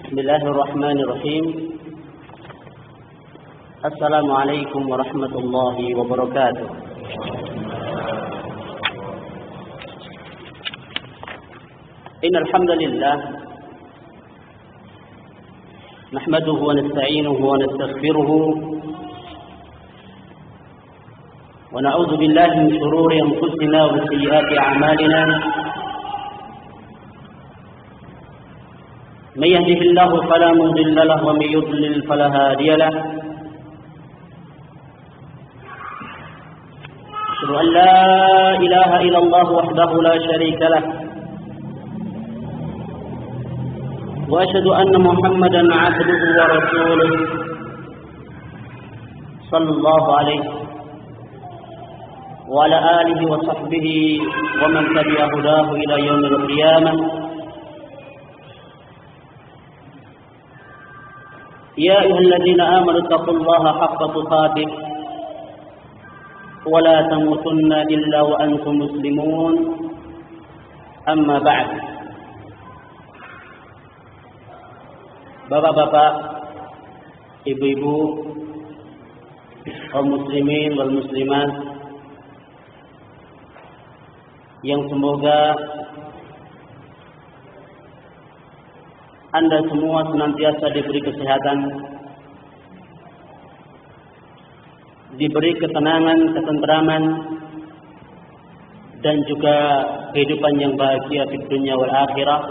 Bismillahirrahmanirrahim. Assalamualaikum warahmatullahi wabarakatuh. Innal hamdalillah nahmaduhu wa nasta'inuhu wa nastaghfiruhu wa na'udzu billahi min shururi anfusina wa sayyiati a'malina. من يهده الله فلا مضل له ومن يضلل فلا هادي له أشهد أن لا إله إلا الله وحده لا شريك له وأشهد أن محمدا عبده ورسوله صلى الله عليه وعلى آله وصحبه ومن تبع هداه إلى يوم القيامة. يا أيها الذين آمنوا اتقوا الله حق تقاته ولا تموتن إلا وأنتم مسلمون. أما بعد. Bapak-bapak, ibu-ibu, kaum muslimin wal muslimat yang semoga Anda semua senantiasa diberi kesehatan, diberi ketenangan, ketentraman, dan juga kehidupan yang bahagia di dunia wal akhirah.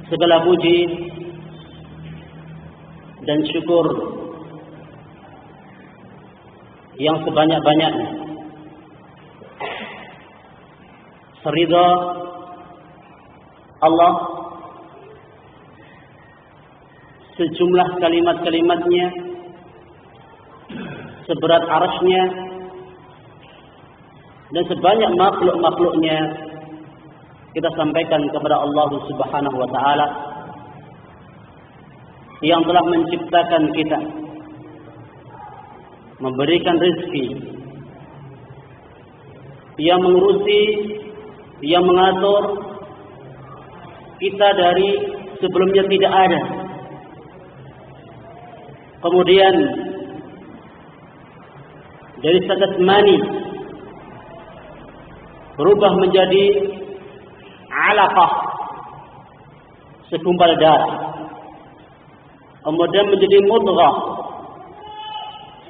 Segala puji dan syukur yang sebanyak-banyaknya seridha Allah, sejumlah kalimat-kalimatnya, seberat arasnya, dan sebanyak makhluk-makhluknya kita sampaikan kepada Allah Subhanahu wa Ta'ala yang telah menciptakan kita, memberikan rezeki, yang mengurusi, yang mengatur kita dari sebelumnya tidak ada. Kemudian dari setetes mani berubah menjadi alaqah, segumpal darah. Kemudian menjadi mudghah,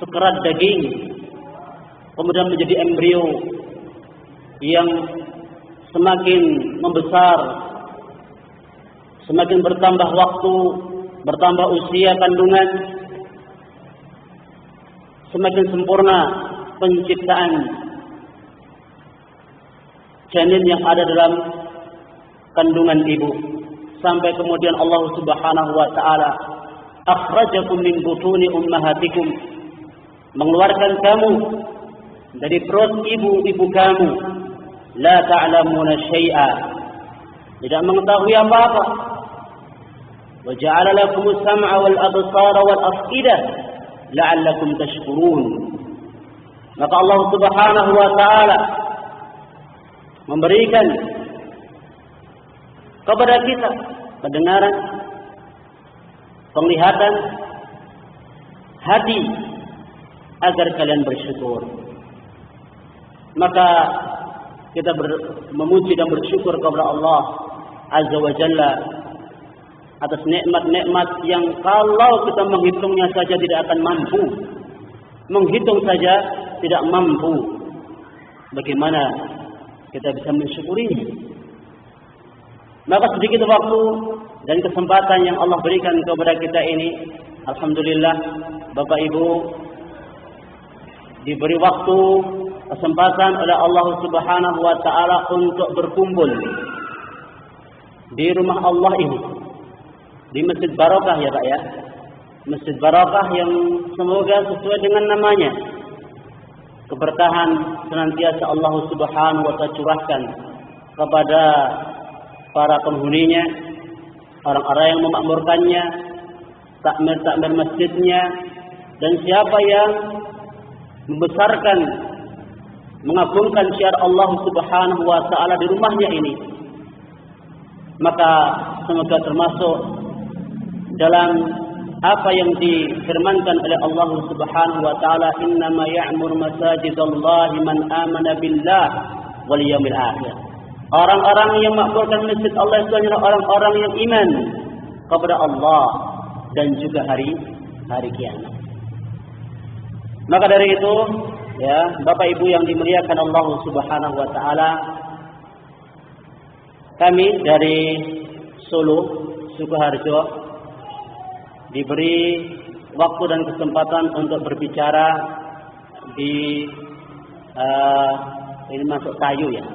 sekerat daging. Kemudian menjadi embrio yang semakin membesar, semakin bertambah waktu, bertambah usia kandungan, semakin sempurna penciptaan janin yang ada dalam kandungan ibu, sampai kemudian Allah Subhanahu wa Ta'ala akhrajakum min butuni ummahatikum, mengeluarkan kamu dari perut ibu-ibu kamu, la ta'lamuna syai'a, tidak mengetahui apa-apa. Wa ja'ala lakumus sam'a wal absara wal af'idah la'allakum tashkurun. Maka Allah Subhanahu wa Ta'ala memberikan kepada kita pendengaran, penglihatan, hati, agar kalian bersyukur. Maka kita memuji dan bersyukur kepada Allah Azza wa Jalla atas nikmat-nikmat yang kalau kita menghitungnya saja tidak akan mampu. Menghitung saja tidak mampu. Bagaimana kita bisa mensyukurinya? Maka sedikit waktu dan kesempatan yang Allah berikan kepada kita ini, alhamdulillah, Bapak Ibu, diberi waktu, kesempatan oleh Allah Subhanahu wa Ta'ala untuk berkumpul di rumah Allah ini, di Masjid Barokah ya Pak ya. Masjid Barokah yang semoga sesuai dengan namanya, keberkahan senantiasa Allah Subhanahu wa Ta'ala curahkan kepada para penghuninya, orang-orang yang memakmurkannya, takmir-takmir masjidnya, dan siapa yang membesarkan, mengagungkan syiar Allah Subhanahu wa Ta'ala di rumahnya ini. Maka semoga termasuk dalam apa yang difirmankan oleh Allah Subhanahu wa taala, innama ya'muru masajidallahi man amana billah wal yawmil akhir. Orang-orang yang makmurkan masjid Allah itu adalah orang-orang yang iman kepada Allah dan juga hari kiamat. Maka dari itu, ya, Bapak Ibu yang dimuliakan Allah Subhanahu wa taala, kami dari Solo, Sukoharjo diberi waktu dan kesempatan untuk berbicara di ini masuk kayu ya,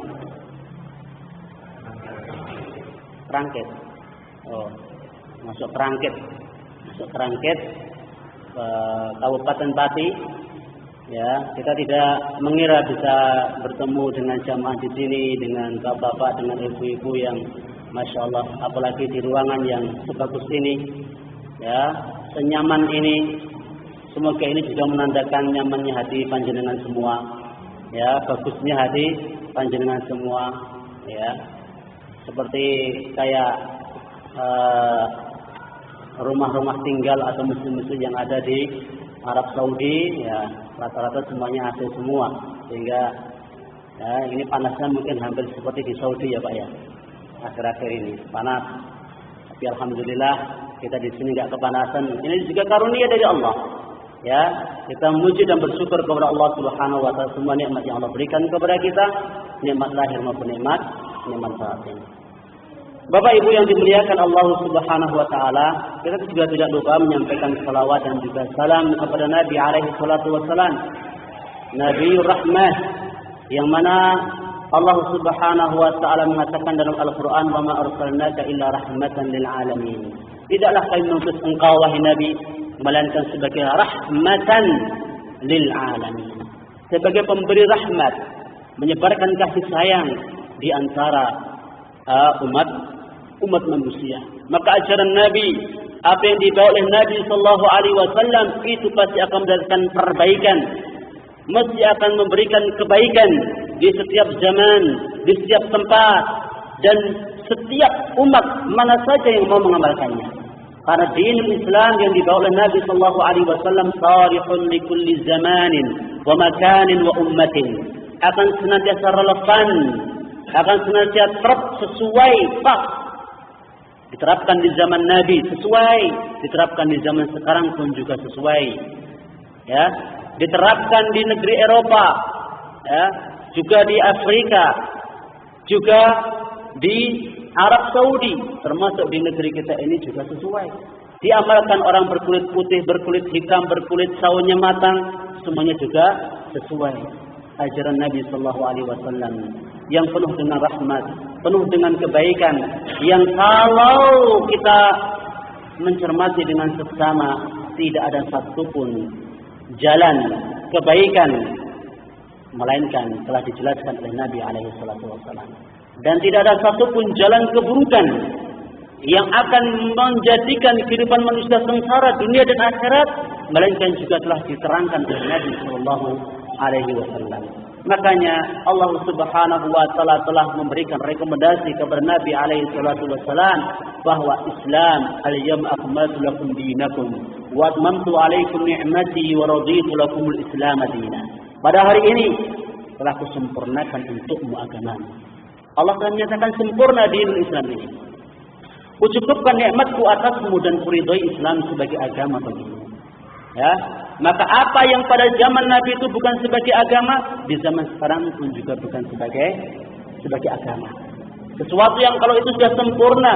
Kerangkit. Oh, masuk Kerangkit Kabupaten Pati. Ya, kita tidak mengira bisa bertemu dengan jamaah di sini, dengan bapak-bapak, dengan ibu-ibu yang masya Allah, apalagi di ruangan yang sebagus ini, ya, senyaman ini. Semoga ini juga menandakan nyamannya hati panjenengan semua, ya, bagusnya hati panjenengan semua, ya, seperti kayak rumah-rumah tinggal atau masjid-masjid yang ada di Arab Saudi, ya, rata-rata semuanya AC semua, sehingga ya, ini panasnya mungkin hampir seperti di Saudi ya Pak ya, akhir-akhir ini panas. Tapi alhamdulillah kita di sini nggak kepanasan. Ini juga karunia dari Allah, ya. Kita memuji dan bersyukur kepada Allah Subhanahu wa taala semua nikmat yang Allah berikan kepada kita, nikmat lahir maupun nikmat batin. Bapak Ibu yang dimuliakan Allah Subhanahu wa taala, kita juga tidak lupa menyampaikan salawat dan juga salam kepada Nabi alaihi salatu wassalam, Nabiur Rahmah, yang mana Allah Subhanahu wa taala mengatakan dalam Al-Qur'an, "Wa ma arsalnaka illa rahmatan lil alamin." Tidaklah kami mengutus engkau wahai Nabi melainkan sebagai rahmatan lil alamin, sebagai pemberi rahmat, menyebarkan kasih sayang di antara umat manusia. Maka ajaran Nabi, apa yang dibawa oleh Nabi sallallahu alaihi wasallam itu pasti akan mendatangkan perbaikan, mesti akan memberikan kebaikan di setiap zaman, di setiap tempat, dan setiap umat mana saja yang mau mengamalkannya. Karena dinul Islam yang dibawa oleh Nabi sallallahu alaihi wasallam sarihun li kulli zamanin wa makanin wa ummatin, akan senantiasa relevan, akan senantiasa sesuai pas, diterapkan di zaman Nabi sesuai, diterapkan di zaman sekarang pun juga sesuai, ya, diterapkan di negeri Eropa, ya, juga di Afrika, juga di Arab Saudi, termasuk di negeri kita ini juga sesuai. Diamalkan orang berkulit putih, berkulit hitam, berkulit sawonya matang, semuanya juga sesuai ajaran Nabi sallallahu alaihi wasallam yang penuh dengan rahmat, penuh dengan kebaikan, yang kalau kita mencermati dengan seksama tidak ada satupun jalan kebaikan melainkan telah dijelaskan oleh Nabi alaihi salatu wasallam, dan tidak ada satupun jalan keburukan yang akan menjadikan kehidupan manusia sengsara dunia dan akhirat melainkan juga telah diterangkan oleh Nabi sallallahu alaihi wasallam. Makanya Allah Subhanahu wa taala telah memberikan rekomendasi kepada Nabi alaihi salatu wasallam bahwa Islam, al-yawma akmaltu lakum dinakum wa atmamtu alaikum ni'mati wa raditu lakumul Islam dinan. Pada hari ini telah kusempurnakan untukmu agamamu. Allah telah menyatakan sempurna dinul Islam ini. Kucukupkan nikmatku atasmu dan kuridhoi Islam sebagai agama bagimu. Ya, maka apa yang pada zaman Nabi itu bukan sebagai agama, di zaman sekarang pun juga bukan sebagai agama. Sesuatu yang kalau itu sudah sempurna,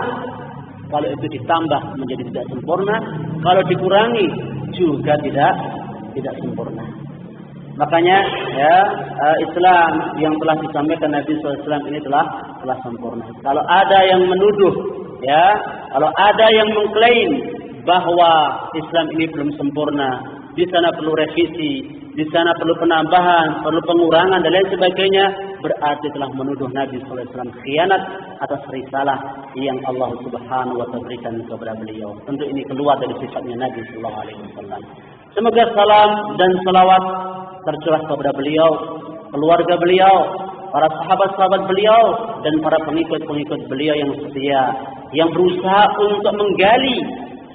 kalau itu ditambah menjadi tidak sempurna, kalau dikurangi juga tidak sempurna. Makanya ya, Islam yang telah disampaikan Nabi SAW ini telah sempurna. Kalau ada yang menuduh, ya, kalau ada yang mengklaim bahwa Islam ini belum sempurna, di sana perlu revisi, di sana perlu penambahan, perlu pengurangan dan lain sebagainya, berarti telah menuduh Nabi SAW khianat atas risalah yang Allah Subhanahu wa taala berikan kepada beliau. Tentu ini keluar dari sifatnya Nabi SAW. Semoga salam dan salawat tercurah kepada beliau, keluarga beliau, para sahabat-sahabat beliau dan para pengikut-pengikut beliau yang setia, yang berusaha untuk menggali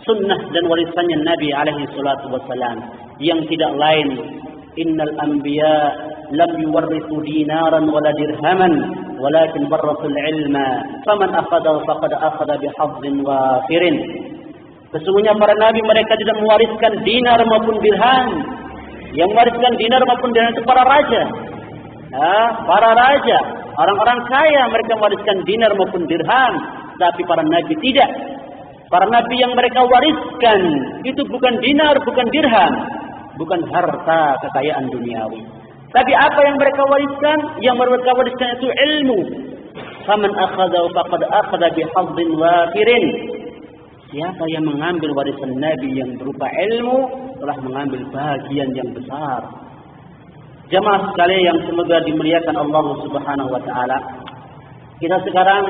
sunnah dan warisannya Nabi alaihi salatu wassalam, yang tidak lain, innal anbiya lam yuwarrithu dinaran wala dirhaman walakin warrathul ilma faman akhadahu faqad akhadha bihadhin wafirin. Sesungguhnya para nabi mereka tidak mewariskan dinar maupun dirham. Yang mewariskan dinar maupun dirham itu para raja. Para raja, orang-orang kaya mereka mewariskan dinar maupun dirham, tapi para nabi tidak. Para nabi yang mereka wariskan itu bukan dinar, bukan dirham, bukan harta kekayaan duniawi. Tapi apa yang mereka wariskan? Yang mereka wariskan itu ilmu. Faman akhadahu faqad akhadha bihadhin wafirin. Siapa yang mengambil warisan Nabi yang berupa ilmu telah mengambil bagian yang besar. Jamaah sekalian yang semoga dimuliakan Allah Subhanahu wa taala. Kita sekarang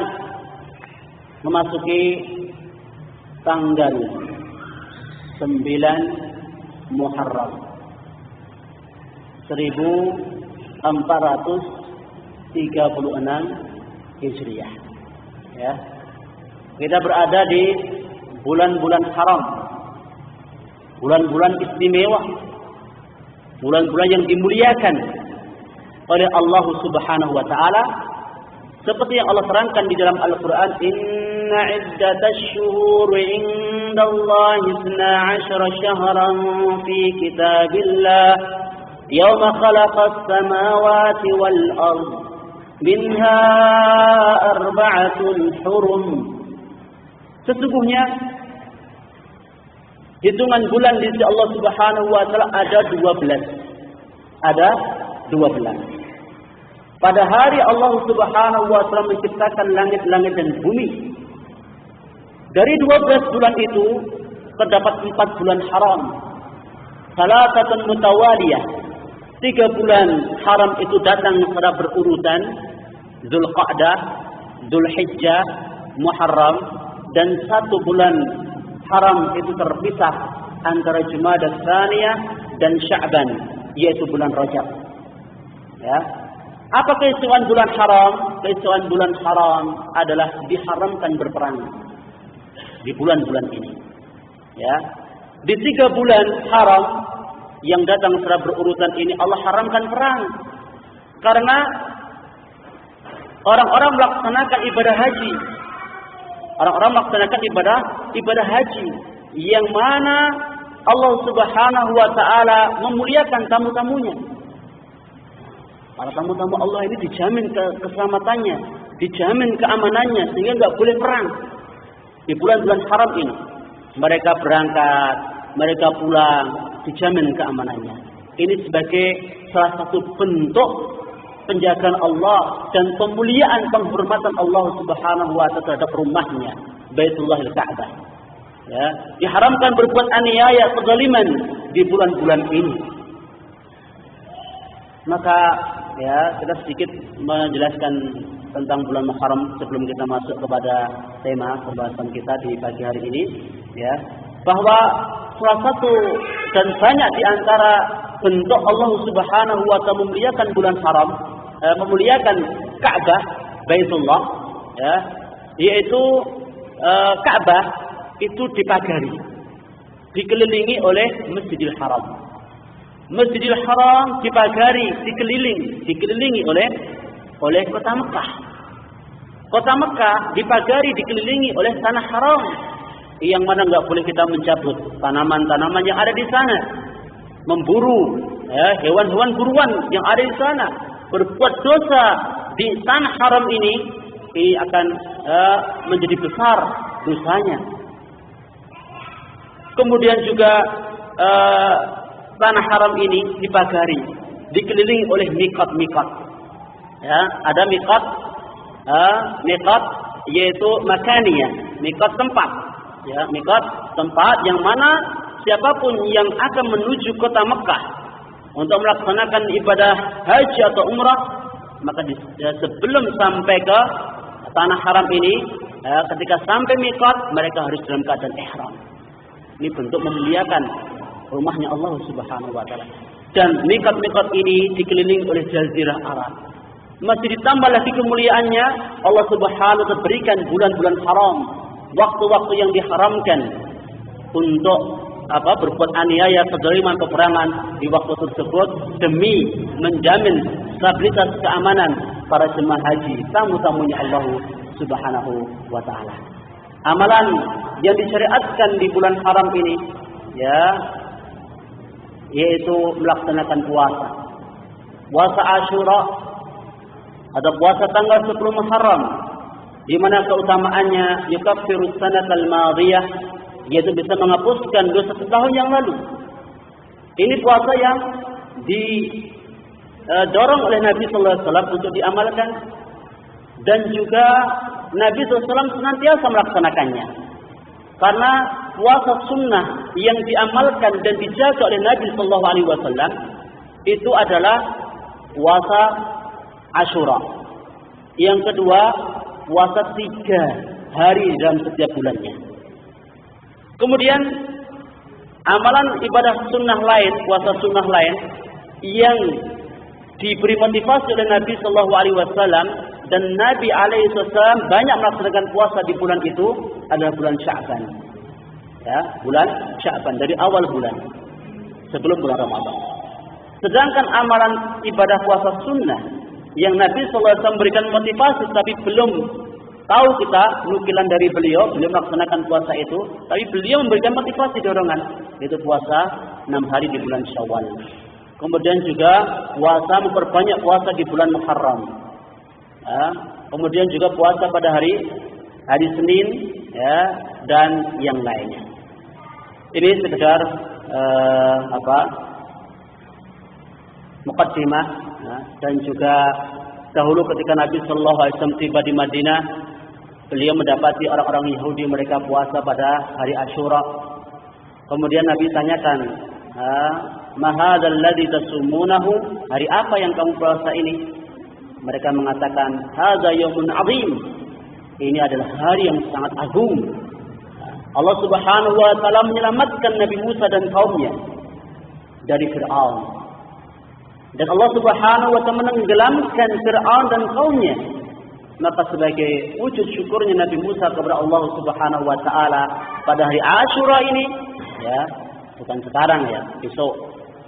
memasuki tanggal 9 Muharram 1436 Hijriah. Ya. Kita berada di bulan-bulan haram. Bulan-bulan istimewa. Bulan-bulan yang dimuliakan oleh Allah Subhanahu wa taala, seperti yang Allah terangkan di dalam Al-Qur'an, inna iddatash shuhuri indallahi 12 syahran fi kitabillah yawma khalaqas samawati wal ard minha arba'atun hurum. Sesungguhnya hitungan bulan di sisi Allah Subhanahu wa taala ada 12. Ada 12. Pada hari Allah Subhanahu wa taala menciptakan langit-langit dan bumi. Dari 12 bulan itu terdapat 4 bulan haram. Salatatan mutawaliyah. 3 bulan haram itu datang secara berurutan. Dzulqa'dah, Dzulhijjah, Muharram, dan 1 bulan haram itu terpisah antara Jumadah Tsaniyah dan Sya'ban, yaitu bulan Rajab. Ya. Apa keistimewaan bulan haram? Keistimewaan bulan haram adalah diharamkan berperang di bulan-bulan ini. Ya. Di 3 bulan haram yang datang secara berurutan ini Allah haramkan perang. Karena orang-orang melaksanakan ibadah haji. Orang-orang melaksanakan ibadah haji yang mana Allah Subhanahu wa taala memuliakan tamu-tamunya. Para tamu-tamu Allah ini dijamin keselamatannya, dijamin keamanannya sehingga enggak boleh perang. Di bulan-bulan haram ini mereka berangkat, mereka pulang, dijamin keamanannya. Ini sebagai salah satu bentuk penjagaan Allah dan pemuliaan penghormatan Allah Subhanahu wa taala terhadap rumahnya, Baitullahil Ka'bah. Ya, diharamkan berbuat aniaya, kezaliman di bulan-bulan ini. Maka ya, kita sedikit menjelaskan tentang bulan Muharram sebelum kita masuk kepada tema pembahasan kita di pagi hari ini, ya. Bahwa salah satu dan banyak di antara bentuk Allah Subhanahu wa taala memuliakan bulan haram, memuliakan Ka'bah, Baitullah, ya, yaitu Ka'bah itu dipagari, dikelilingi oleh Masjidil Haram. Masjidil Haram dipagari, dikelilingi oleh kota Mekah. Kota Mekah dipagari, dikelilingi oleh tanah haram, yang mana enggak boleh kita mencabut tanaman-tanaman yang ada di sana, memburu hewan-hewan buruan yang ada di sana. Berbuat dosa di tanah haram ini akan menjadi besar dosanya. Kemudian juga tanah haram ini dipagari, dikelilingi oleh miqat-miqat. Ya, ada miqat, yaitu makaniyah, miqat tempat. Ya, miqat tempat yang mana siapapun yang akan menuju kota Mekah untuk melaksanakan ibadah haji atau umrah, maka sebelum sampai ke tanah haram ini, ketika sampai miqat mereka harus dalam keadaan ihram. Ini bentuk memuliakan rumahnya Allah Subhanahu wa taala. Dan miqat-miqat ini dikelilingi oleh jazirah Arab. masih ditambah lagi kemuliaannya, Allah Subhanahu wa taala berikan bulan-bulan haram, waktu-waktu yang diharamkan untuk berbuat aniaya, kezaliman, peperangan di waktu tersebut demi menjamin stabilitas keamanan para jemaah haji, tamu-tamunya Allah Subhanahu wa taala. Amalan yang disyariatkan di bulan haram ini yaitu melaksanakan puasa. Puasa Asyura, ada puasa tanggal 10 Muharram, di mana keutamaannya yukaffiru sanatal madiyah, yaitu bisa menghapuskan dosa setahun yang lalu. Ini puasa yang didorong oleh Nabi sallallahu alaihi wasallam untuk diamalkan, dan juga Nabi sallallahu alaihi wasallam senantiasa melaksanakannya. Karena puasa sunnah yang diamalkan dan dijaga oleh Nabi sallallahu alaihi wasallam itu adalah puasa Asyura. Yang kedua, puasa 3 hari dalam setiap bulannya. Kemudian amalan ibadah sunnah lain, puasa sunnah lain yang diberi motivasi oleh Nabi Shallallahu Alaihi Wasallam, dan Nabi Alaihi Wasallam banyak melaksanakan puasa di bulan itu adalah bulan Sya'ban. Ya, bulan Sya'ban dari awal bulan sebelum bulan Ramadan. Sedangkan amalan ibadah puasa sunnah yang Nabi Shallallahu Alaihi Wasallam memberikan motivasi, tapi belum tahu kita nukilan dari beliau melaksanakan puasa itu, tapi beliau memberikan motivasi dorongan, yaitu puasa 6 hari di bulan Syawal. Kemudian juga puasa, memperbanyak puasa di bulan Muharram. Kemudian juga puasa pada hari Senin, dan yang lainnya. Ini sekedar muqaddimah, dan juga dahulu ketika Nabi Shallallahu Alaihi Wasallam tiba di Madinah, beliau mendapati orang-orang Yahudi mereka puasa pada hari Asyura. Kemudian Nabi tanyakan, "Ma hadzal ladzi tasumunahu?" Hari apa yang kamu puasa ini? Mereka mengatakan, "Hadza yaumun 'azim." Ini adalah hari yang sangat agung. Allah Subhanahu wa taala menyelamatkan Nabi Musa dan kaumnya dari Fir'aun. Dan Allah Subhanahu wa taala menenggelamkan Fir'aun dan kaumnya. Maka sebagai wujud syukurnya Nabi Musa kepada Allah Subhanahu wa taala pada hari Asyura ini, bukan sekarang besok.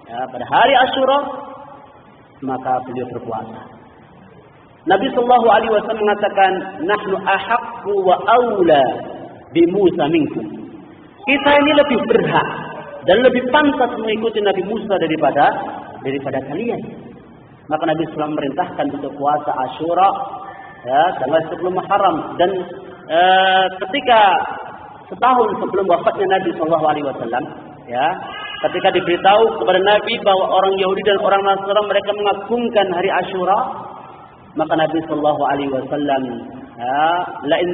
Pada hari Asyura maka beliau berpuasa. Nabi sallallahu alaihi wasallam mengatakan, "Nahnu ahaqqu wa aula bi Musa minkum." Kita ini lebih berhak dan lebih pantas mengikuti Nabi Musa daripada kalian. Maka Nabi SAW memerintahkan untuk puasa Asyura tanggal 10 Muharram, dan ketika setahun sebelum wafatnya Nabi SAW, ketika diberitahu kepada Nabi bahwa orang Yahudi dan orang Nasrani mereka mengagungkan hari Asyura, maka Nabi Sallallahu Alaihi Wasallam, lain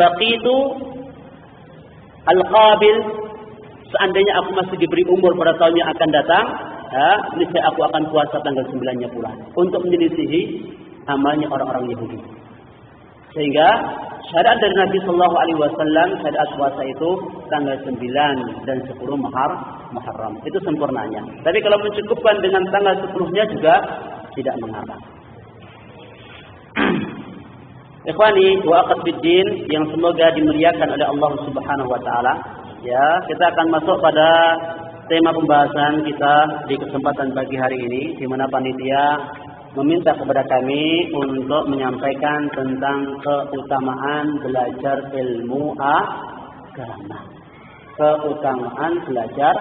baqitu al-qabil, seandainya aku masih diberi umur pada tahun yang akan datang, niscaya aku akan puasa tanggal 9-nya pula, untuk menyelisihi amalnya orang-orang Yahudi. Sehingga syariat dari Nabi Sallallahu Alaihi Wasallam, syariat puasa itu tanggal 9 dan 10 Muharram. Itu sempurnanya. Tapi kalau mencukupkan dengan tanggal 10-nya juga tidak mengapa. Ikhwani wa akhwat fiddin yang semoga dimuliakan oleh Allah Subhanahu wa taala. Kita akan masuk pada tema pembahasan kita di kesempatan pagi hari ini, di mana panitia meminta kepada kami untuk menyampaikan tentang keutamaan belajar ilmu agama. Keutamaan belajar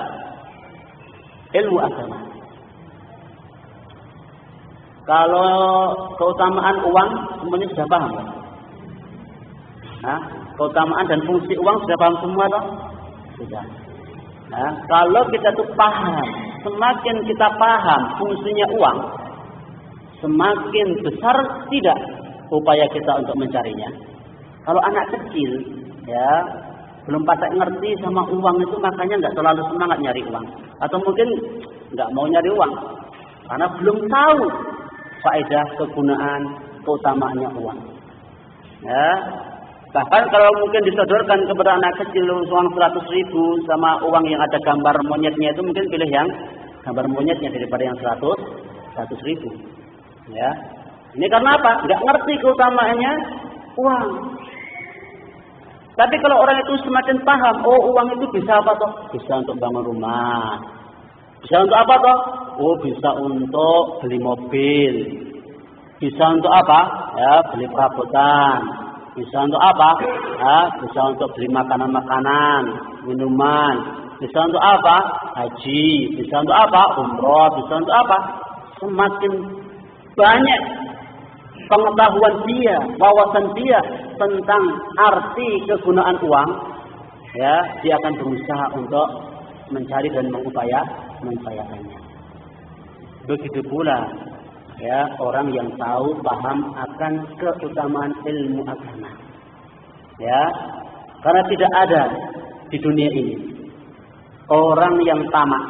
ilmu agama. Kalau keutamaan uang semuanya sudah paham, keutamaan dan fungsi uang sudah paham semua, toh? Sudah. Kalau kita tuh paham, semakin kita paham fungsinya uang, semakin besar tidak upaya kita untuk mencarinya. Kalau anak kecil, belum patah ngerti sama uang itu, makanya nggak terlalu semangat nyari uang, atau mungkin nggak mau nyari uang karena belum tahu faedah, kegunaan, keutamaannya uang. Bahkan kalau mungkin disodorkan kepada anak kecil uang 100.000 sama uang yang ada gambar monyetnya, itu mungkin pilih yang gambar monyetnya daripada yang 100.000. 100.000. Ya. Ini karena apa? Nggak ngerti keutamaannya uang. Tapi kalau orang itu semakin paham, oh uang itu bisa apa toh? Bisa untuk bangun rumah. Bisa untuk apa toh? Oh bisa untuk beli mobil. Bisa untuk apa? Ya, beli perabotan. Bisa untuk apa? Ya, bisa untuk beli makanan-makanan, minuman. Bisa untuk apa? Haji. Bisa untuk apa? Umroh. Bisa untuk apa? Semakin banyak pengetahuan dia, wawasan dia tentang arti kegunaan uang, ya, dia akan berusaha untuk mencari dan mengupayakannya. Begitu pula, ya, orang yang tahu paham akan keutamaan ilmu agama, ya, karena tidak ada di dunia ini orang yang tamak,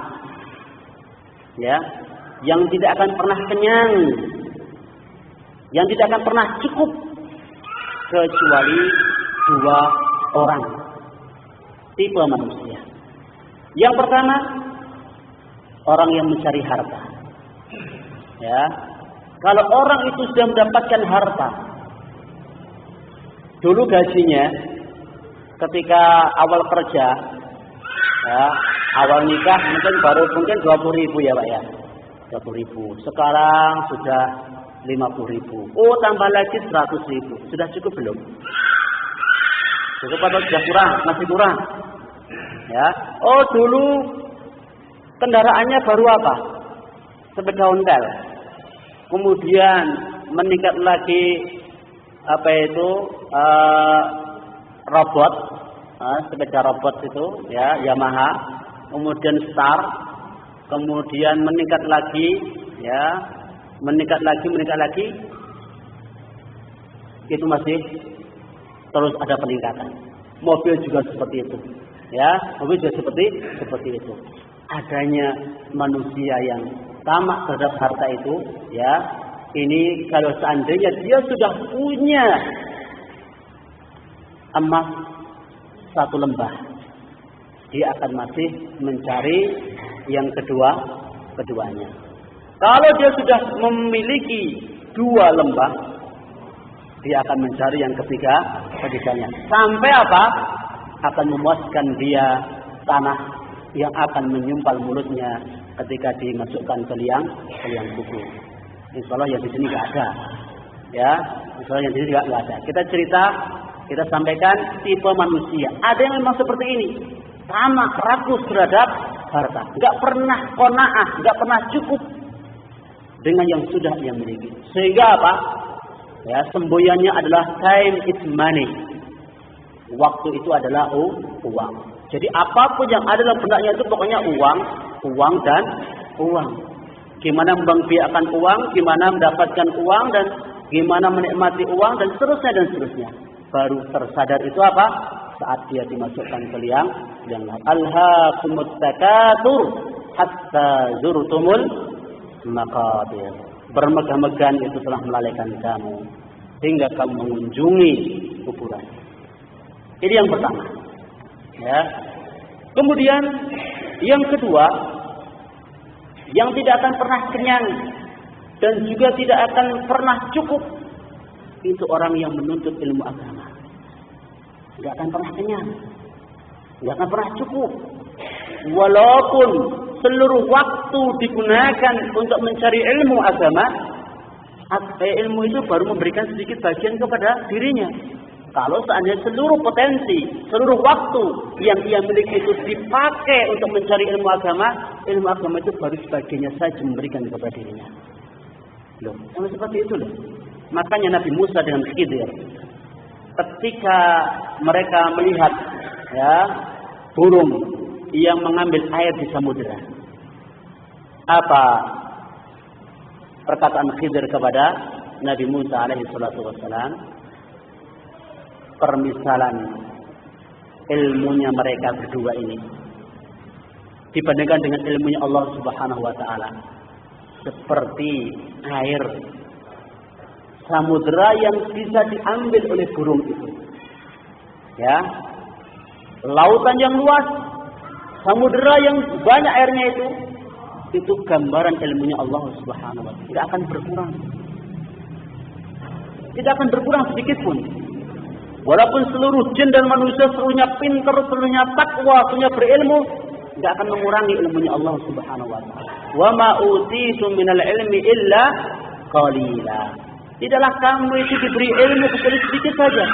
ya, yang tidak akan pernah kenyang, yang tidak akan pernah cukup kecuali dua orang tipe manusia. Yang pertama, orang yang mencari harta. Ya, kalau orang itu sudah mendapatkan harta, dulu gajinya ketika awal kerja, ya, awal nikah mungkin 20.000 ya Pak ya, 20.000. Sekarang sudah 50.000. Oh, tambah lagi 100.000. Sudah cukup belum? Cukup atau sudah kurang? Masih kurang. Ya. Oh, dulu kendaraannya baru apa? Sepeda ontel. Kemudian meningkat lagi apa itu? Robot. Sepeda robot itu, ya, Yamaha. Kemudian Star. Kemudian meningkat lagi, ya. Meningkat lagi, itu masih terus ada peningkatan. Mobil juga seperti itu, ya, mobil juga seperti itu. Adanya manusia yang tamak terhadap harta itu, ya, ini kalau seandainya dia sudah punya emas 1 lembah, dia akan masih mencari yang keduanya. Kalau dia sudah memiliki 2 lembah, dia akan mencari yang ketiganya. Sampai apa? Akan memuaskan dia tanah yang akan menyumpal mulutnya ketika dimasukkan ke liang kubur. Insya Allah yang di sini nggak ada, ya. Insya Allah yang di sini nggak ada. Kita sampaikan tipe manusia. Ada yang memang seperti ini, tamak, rakus terhadap harta, nggak pernah qanaah, nggak pernah cukup dengan yang sudah ia miliki. Sehingga apa? Ya, semboyannya adalah time is money. Waktu itu adalah uang. Jadi apapun yang ada dalam benaknya itu pokoknya uang dan uang. Gimana membiarkan uang, gimana mendapatkan uang, dan gimana menikmati uang, dan seterusnya. Baru tersadar itu apa? Saat dia dimasukkan ke liang alhaakumut takatsur hatta zurtumul maqabir. Bermegah-megahan itu telah melalaikan kamu hingga kamu mengunjungi kuburan. Ini yang pertama, ya. Kemudian yang kedua, yang tidak akan pernah kenyang dan juga tidak akan pernah cukup, itu orang yang menuntut ilmu agama. Tidak akan pernah kenyang, tidak akan pernah cukup, walaupun seluruh waktu digunakan untuk mencari ilmu agama. Ilmu itu baru memberikan sedikit bagian kepada dirinya. Kalau seandainya seluruh potensi, seluruh waktu yang ia miliki itu dipakai untuk mencari ilmu agama itu baru sebagiannya saja memberikan kepada dirinya. Loh, sama seperti itu loh. Makanya Nabi Musa dengan Khidir, ketika mereka melihat, ya, burung yang mengambil air di samudera, apa perkataan Khidir kepada Nabi Musa alaihi salatu wassalam? Permisalan ilmunya mereka berdua ini dibandingkan dengan ilmunya Allah Subhanahu wa taala seperti air samudera yang bisa diambil oleh burung itu. Ya. Lautan yang luas, samudera yang banyak airnya itu itu gambaran ilmunya Allah Subhanahu wa taala. Tidak akan berkurang. Tidak akan berkurang sedikit pun. Walaupun seluruh jin dan manusia seluruhnya pintar, seluruhnya takwa, seluruhnya berilmu, tidak akan mengurangi ilmunya Allah Subhanahu wa taala. Wa ma utitum minal ilmi illa qalila. Tidaklah kamu itu diberi ilmu kecuali sedikit saja.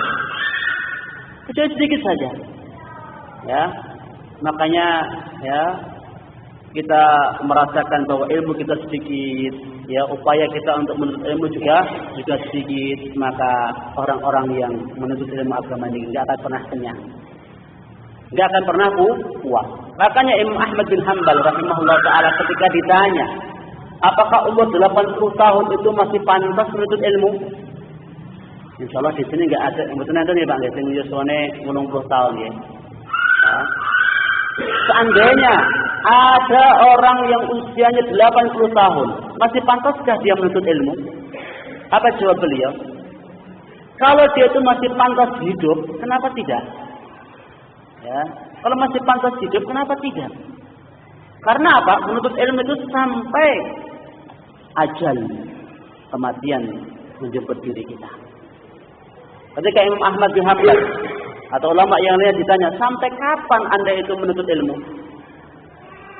Kecuali sedikit saja. Ya. Makanya ya kita merasakan bahwa ilmu kita sedikit, ya upaya kita untuk menuntut ilmu juga sedikit, maka orang-orang yang menuntut ilmu agama ini tidak akan pernah kenyang, tidak akan pernah puas. Makanya Imam Ahmad bin Hanbal rahimahullah taala ketika ditanya, apakah umur 80 tahun itu masih pantas menuntut ilmu? Insya Allah di sini nggak ada, betul nih Pak, nggak sini Yuswane 80 tahun ya. Seandainya ada orang yang usianya 80 tahun, masih pantaskah dia menuntut ilmu? Apa jawab beliau? Kalau dia itu masih pantas hidup, kenapa tidak? Ya, kalau masih pantas hidup, kenapa tidak? Karena apa? Menuntut ilmu itu sampai ajal, kematian menjemput diri kita. Ketika Imam Ahmad bin Hanbal atau ulama yang lain ditanya, sampai kapan Anda itu menuntut ilmu?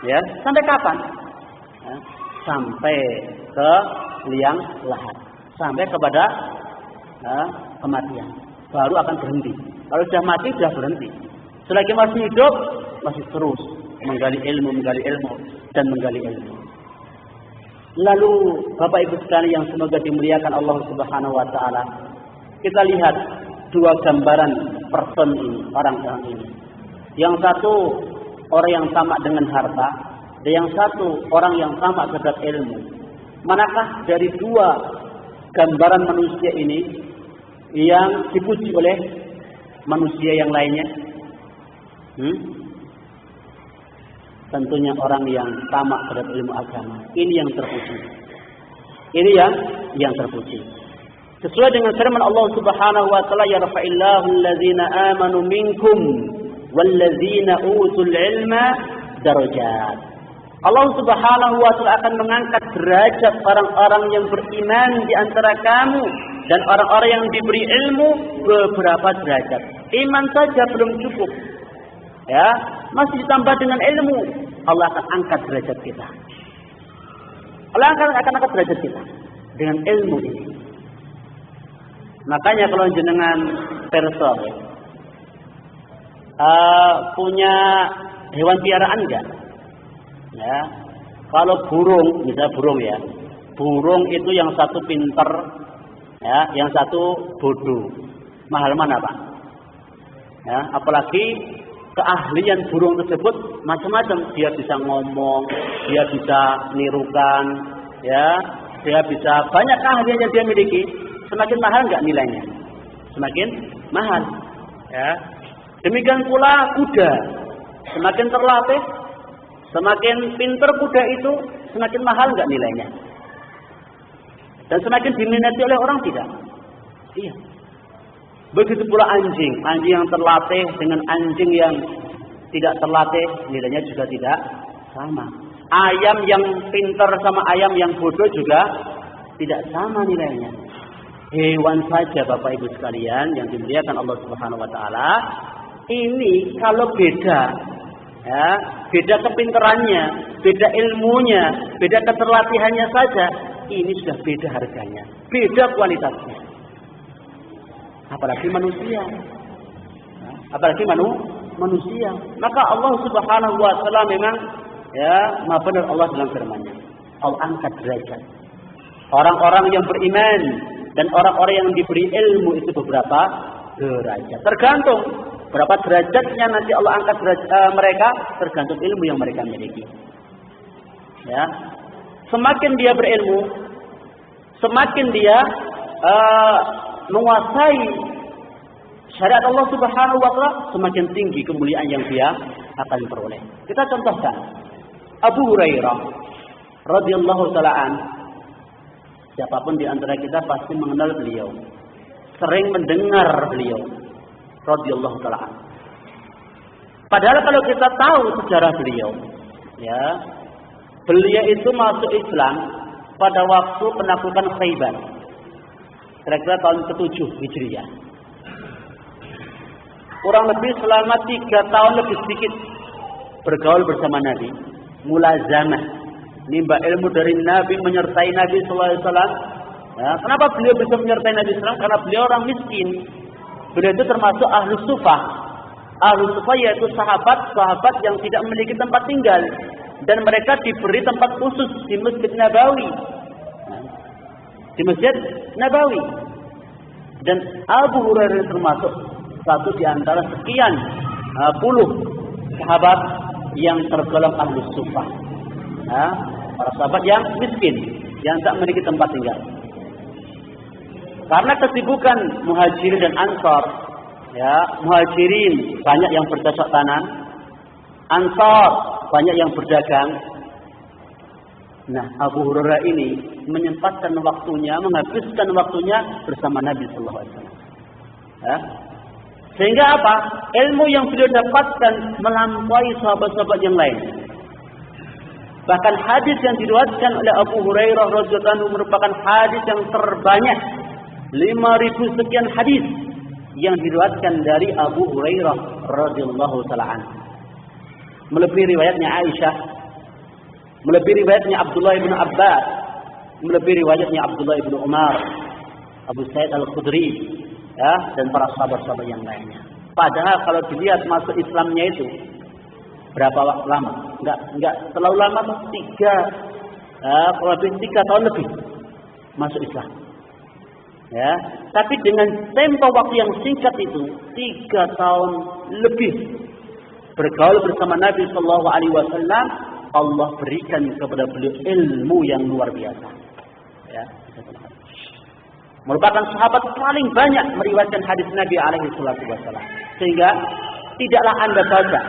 Ya, sampai kapan? Ya, sampai ke liang lahat, sampai kepada kematian, baru akan berhenti. Kalau sudah mati, sudah berhenti. Selagi masih hidup, masih terus menggali ilmu, dan menggali ilmu. Lalu, Bapak Ibu sekalian yang semoga dimuliakan Allah Subhanahu wa taala, kita lihat dua gambaran person ini, orang-orang ini. Yang satu orang yang tamak dengan harta, dan yang satu orang yang tamak terhadap ilmu. Manakah dari dua gambaran manusia ini yang dipuji oleh manusia yang lainnya? Tentunya orang yang tamak terhadap ilmu agama. Ini yang terpuji. Ini yang terpuji. Sesuai dengan firman Allah Subhanahu wa taala, yarfa'illahu allazina amanu minkum wallazina utul ilma darajat. Allah Subhanahu wa taala akan mengangkat derajat orang-orang yang beriman di antara kamu dan orang-orang yang diberi ilmu beberapa derajat. Iman saja belum cukup. Ya, masih ditambah dengan ilmu, Allah akan angkat derajat kita. Allah akan angkat derajat kita dengan ilmu ini. Makanya kalau jenengan perso punya hewan piaraan enggak? Ya. Kalau burung, misalnya burung ya. Burung itu yang satu pinter, ya, yang satu bodoh. Mahal mana, Pak? Ya, apalagi keahlian burung tersebut macam-macam. Dia bisa ngomong, dia bisa nirukan, ya, dia bisa banyak keahlian yang dia miliki. Semakin mahal enggak nilainya? Semakin mahal. Ya. Demikian pula kuda. Semakin terlatih, semakin pintar kuda itu, semakin mahal enggak nilainya? Dan semakin diminati oleh orang tidak? Iya. Begitu pula anjing. Anjing yang terlatih dengan anjing yang tidak terlatih, nilainya juga tidak sama. Ayam yang pintar sama ayam yang bodoh juga tidak sama nilainya. Hewan saja Bapak Ibu sekalian yang dimuliakan Allah Subhanahu wa taala, ini kalau beda, ya, beda kepintarannya, beda ilmunya, beda keterlatihannya saja, ini sudah beda harganya, beda kualitasnya. Apalagi manusia. Apalagi manusia. Maka Allah Subhanahu wa taala memang ya, Maha benar Allah dalam firman-Nya. Allah angkat derajat orang-orang yang beriman dan orang-orang yang diberi ilmu itu beberapa derajat. Tergantung berapa derajatnya nanti Allah angkat mereka, tergantung ilmu yang mereka miliki. Ya. Semakin dia berilmu, semakin dia menguasai syariat Allah Subhanahu wa taala, semakin tinggi kemuliaan yang dia akan peroleh. Kita contohkan Abu Hurairah radhiyallahu taala an. Siapapun di antara kita pasti mengenal beliau, sering mendengar beliau radhiyallahu taala an. Padahal kalau kita tahu sejarah beliau, ya, Beliau itu masuk Islam pada waktu penaklukan Khaybar. Kira-kira tahun ke-7 Hijriah. Kurang lebih selama 3 tahun lebih sedikit bergaul bersama Nabi. Mulazamah. Nimba ilmu dari Nabi, menyertai Nabi SAW. Ya, kenapa beliau bisa menyertai Nabi SAW? Karena beliau orang miskin. Beliau itu termasuk Ahlus Sufah. Ahlus Sufah yaitu sahabat-sahabat yang tidak memiliki tempat tinggal. Dan mereka diberi tempat khusus di Masjid Nabawi. Di Masjid Nabawi. Dan Abu Hurairah termasuk satu di antara sekian puluh sahabat yang tergolong Ahlus Sufah. Para sahabat yang miskin, yang tak memiliki tempat tinggal. Karena kesibukan Muhajirin dan Ansar, ya, Muhajirin banyak yang bercocok tanam, Ansar banyak yang berdagang. Nah, Abu Hurairah ini menyempatkan waktunya, menghabiskan waktunya bersama Nabi sallallahu alaihi wasallam. Ya. Sehingga apa? Ilmu yang beliau dapatkan melampaui sahabat-sahabat yang lain. Bahkan hadis yang diriwayatkan oleh Abu Hurairah radhiyallahu anhu merupakan hadis yang terbanyak, 5.000 sekian hadis yang diriwayatkan dari Abu Hurairah radhiyallahu taala anhu. Melebihi riwayatnya Aisyah, melebihi riwayatnya Abdullah bin Abbas, melebihi riwayatnya Abdullah bin Umar, Abu Sa'id Al-Khudri, ya, dan para sahabat-sahabat yang lainnya. Padahal kalau dilihat masuk Islamnya itu berapa waktu lama? Enggak terlalu lama, 3 tahun lebih masuk Islam. Ya, tapi dengan tempo waktu yang singkat itu, 3 tahun lebih bergaul bersama Nabi sallallahu alaihi wasallam, Allah berikan kepada beliau ilmu yang luar biasa. Ya, merupakan sahabat paling banyak meriwayatkan hadis Nabi alaihi wasallam. Sehingga tidaklah Anda baca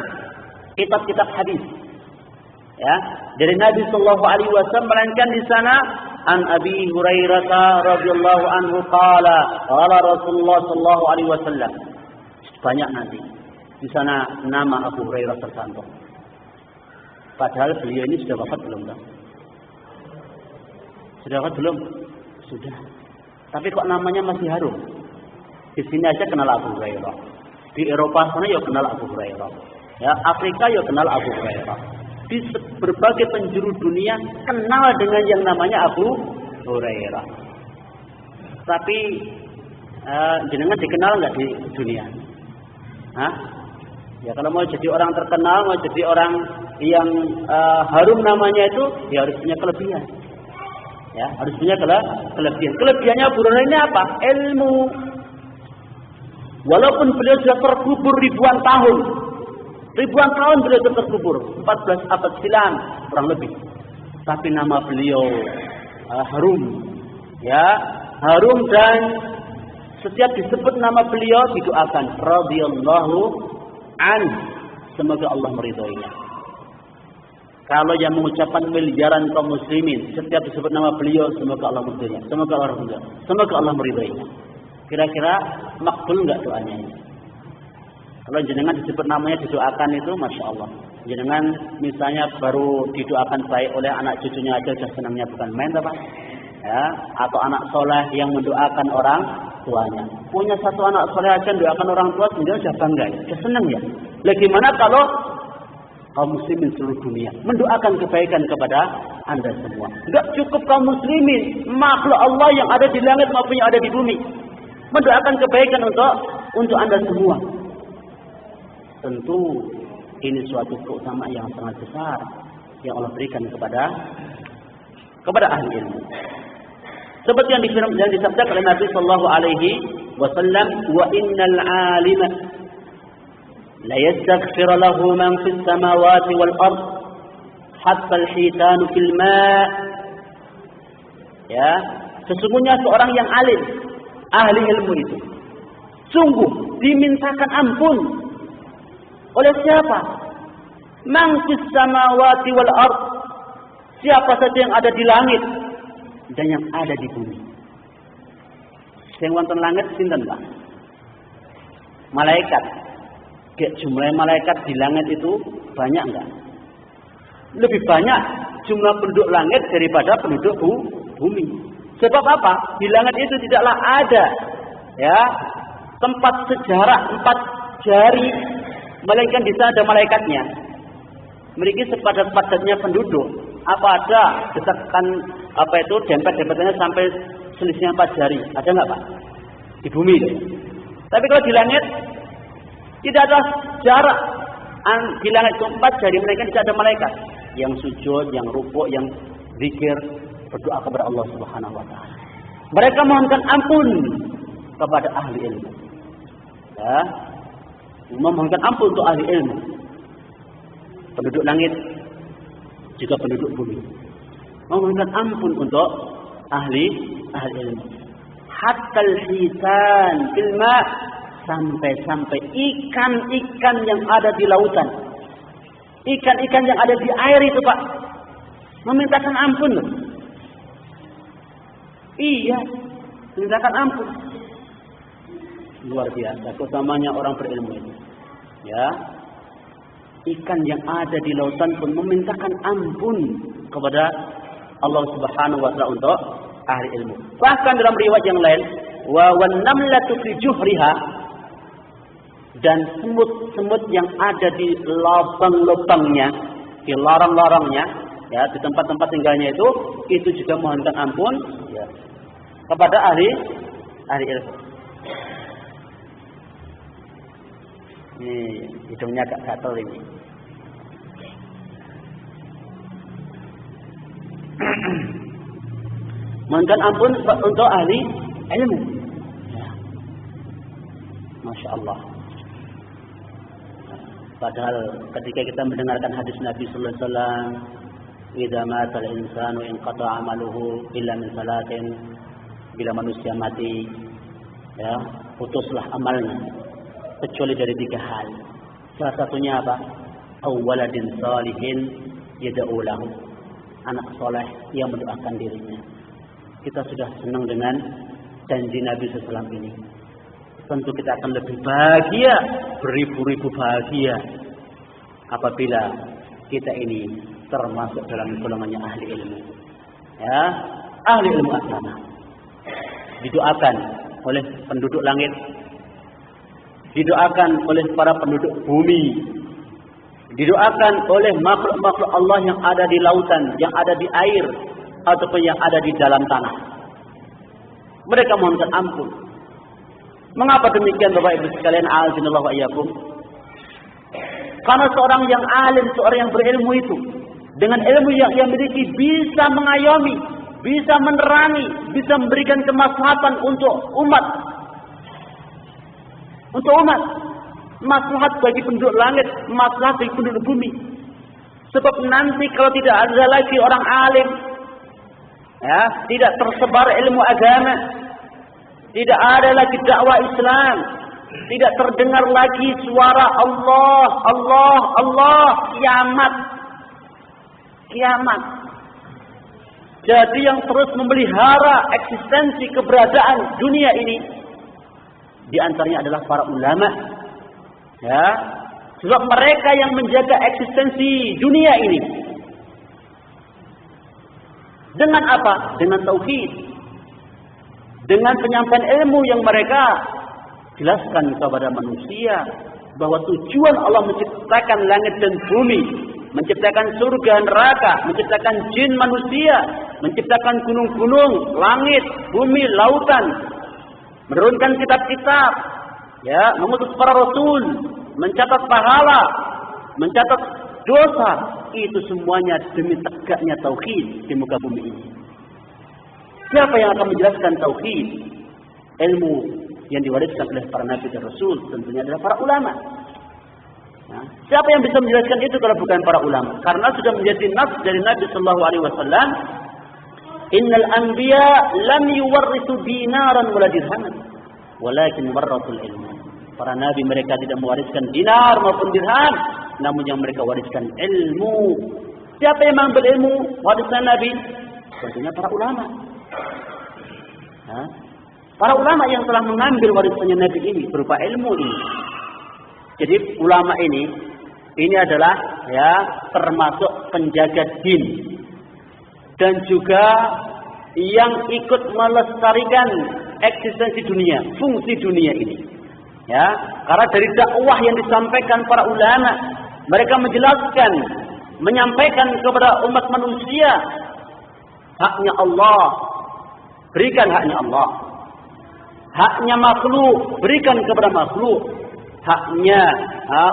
kitab-kitab hadis, ya, dari Nabi sallallahu alaihi wasallam, melainkan di sana an Abi Hurairah radhiyallahu anhu qala Rasulullah sallallahu alaihi wasallam. Banyak nanti di sana nama Abu Hurairah tercantum. Padahal beliau ini sudah wafat belum, kan? Sudah wafat belum? Sudah. Tapi kok namanya masih harum? Di sini aja kenal Abu Hurairah. Di Eropa sana ya kenal Abu Hurairah. Ya, Afrika ya kenal Abu Hurairah. Di berbagai penjuru dunia kenal dengan yang namanya Abu Hurairah. Tapi jenengan dikenal nggak di dunia? Hah? Ya, kalau mau jadi orang terkenal, mau jadi orang yang harum namanya itu, ya harus punya kelebihan. Ya, harus punya kelebihan. Kelebihannya Abu Hurairah ini apa? Ilmu. Walaupun beliau sudah terkubur ribuan tahun beliau sudah terkubur, 14 abad silam kurang lebih. Tapi nama beliau harum. Ya, harum, dan setiap disebut nama beliau didoakan radhiyallahu an, semoga Allah meridhoinya. Kalau yang mengucapkan miliaran kaum muslimin, setiap disebut nama beliau, semoga Allah meridhoinya, semoga Allah meridhoinya. Kira-kira makbul enggak doanya ini? Kalau jenengan disebut namanya, didoakan itu, masya Allah. Jenengan misalnya baru didoakan baik oleh anak cucunya aja sudah senangnya, bukan main, Pak. Ya, atau anak soleh yang mendoakan orang tuanya. Punya satu anak soleh aja mendoakan orang tua, sendiri sudah bangga, sudah senang ya. Bagaimana kalau kaum muslimin seluruh dunia mendoakan kebaikan kepada Anda semua? Enggak cukup kaum muslimin, makhluk Allah yang ada di langit maupun yang ada di bumi mendoakan kebaikan untuk Anda semua. Tentu ini suatu keutamaan yang sangat besar yang Allah berikan kepada ahli ilmu. Seperti yang disabdakan oleh Nabi sallallahu alaihi wasallam, wa innal 'alima la yastaghfir lahu man fis samawati wal ard hatta al-hitan fil ma'. Ya, sesungguhnya seorang yang alim, ahli ilmu itu sungguh dimintakan ampun oleh siapa? Man fis samawati wal ard, siapa saja yang ada di langit dan yang ada di bumi. Sing wonten langit sinten, Pak? Malaikat. Jumlah malaikat di langit itu banyak enggak? Lebih banyak jumlah penduduk langit daripada penduduk bumi. Sebab apa? Di langit itu tidaklah ada ya tempat sejarah 4 jari, melainkan di sana ada malaikatnya. Mereka sepadat-padatnya penduduk. Apa ada desakan dempet-dempetannya sampai selisihnya 4 jari? Ada nggak Pak? Di bumi itu. Tapi kalau di langit tidak ada jarak. Di langit itu 4 jari, melainkan tidak ada malaikat yang sujud, yang rukuk, yang zikir, berdoa kepada Allah Subhanahu wa taala. Mereka mohonkan ampun kepada ahli ilmu. Ya. Memohonkan ampun untuk ahli ilmu. Penduduk langit juga penduduk bumi. Memohonkan ampun untuk ahli ilmu. Hatta al-hitan fil ma', sampai ikan-ikan yang ada di lautan. Ikan-ikan yang ada di air itu, Pak, memintakan ampun. Iya, memintakan ampun. Luar biasa keutamanya orang berilmu itu. Ya. Ikan yang ada di lautan pun memintakan ampun kepada Allah Subhanahu wa taala untuk ahli ilmu. Bahkan dalam riwayat yang lain, wa wan namlatu fi juhriha, dan semut-semut yang ada di lubang-lubangnya, di lorong-lorongnya, ya, di tempat-tempat tinggalnya itu juga mohonkan ampun ya, kepada ahli ilmu. Ini hidungnya agak gatal ini. Mohonkan ampun untuk ahli ilmu. Ya. Masya Allah. Padahal ketika kita mendengarkan hadis Nabi Sallallahu Alaihi Wasallam, "Idza mata al-insanu inqata 'amaluhu illa min salatin." Bila manusia mati, ya, putuslah amalnya kecuali dari 3 hal. Salah satunya apa? Awwaladin salihin yad'u lahu. Anak soleh yang mendoakan dirinya. Kita sudah senang dengan janji Nabi SAW ini. Tentu kita akan lebih bahagia, beribu-ribu bahagia apabila kita ini termasuk dalam golongannya ahli ilmu. Ya, ahli ilmu agama. Didoakan oleh penduduk langit, didoakan oleh para penduduk bumi, didoakan oleh makhluk-makhluk Allah yang ada di lautan, yang ada di air, ataupun yang ada di dalam tanah. Mereka mohonkan ampun. Mengapa demikian Bapak Ibu sekalian, a'azinallahu wa iyyakum? Karena seorang yang alim, seorang yang berilmu itu, dengan ilmu yang ia miliki bisa mengayomi, bisa menerangi, bisa memberikan kemaslahatan untuk umat. Untuk umat. Maslahat bagi penduduk langit, maslahat bagi penduduk bumi. Sebab nanti kalau tidak ada lagi orang alim, ya, tidak tersebar ilmu agama, tidak ada lagi dakwah Islam, tidak terdengar lagi suara Allah, Allah, Allah, kiamat. Jadi yang terus memelihara eksistensi keberadaan dunia ini di antaranya adalah para ulama. Ya, sebab mereka yang menjaga eksistensi dunia ini. Dengan apa? Dengan tauhid. Dengan penyampaian ilmu yang mereka jelaskan kepada manusia bahwa tujuan Allah menciptakan langit dan bumi, menciptakan surga neraka, menciptakan jin manusia, menciptakan gunung-gunung, langit, bumi, lautan, menurunkan kitab-kitab, ya, mengutus para rasul, mencatat pahala, mencatat dosa, itu semuanya demi tegaknya tauhid di muka bumi ini. Siapa yang akan menjelaskan tauhid? Ilmu yang diwariskan oleh para nabi dan rasul tentunya adalah para ulama. Nah, siapa yang bisa menjelaskan itu kalau bukan para ulama? Karena sudah menjadi nas dari Nabi Sallallahu Alaihi Wasallam, "Innal anbiya lam yuwarrisu dinaran wala dirhaman, walakin warrasul ilmu." Para nabi mereka tidak mewariskan dinar maupun dirham, namun yang mereka wariskan ilmu. Siapa yang mengambil ilmu warisan Nabi? Tentunya para ulama. Nah, para ulama yang telah mengambil warisannya Nabi ini berupa ilmu ini. Jadi ulama ini adalah ya termasuk penjaga din, dan juga yang ikut melestarikan eksistensi dunia, fungsi dunia ini. Ya, karena dari dakwah yang disampaikan para ulama, mereka menjelaskan, menyampaikan kepada umat manusia haknya Allah, berikan haknya Allah. Haknya makhluk, berikan kepada makhluk. Haknya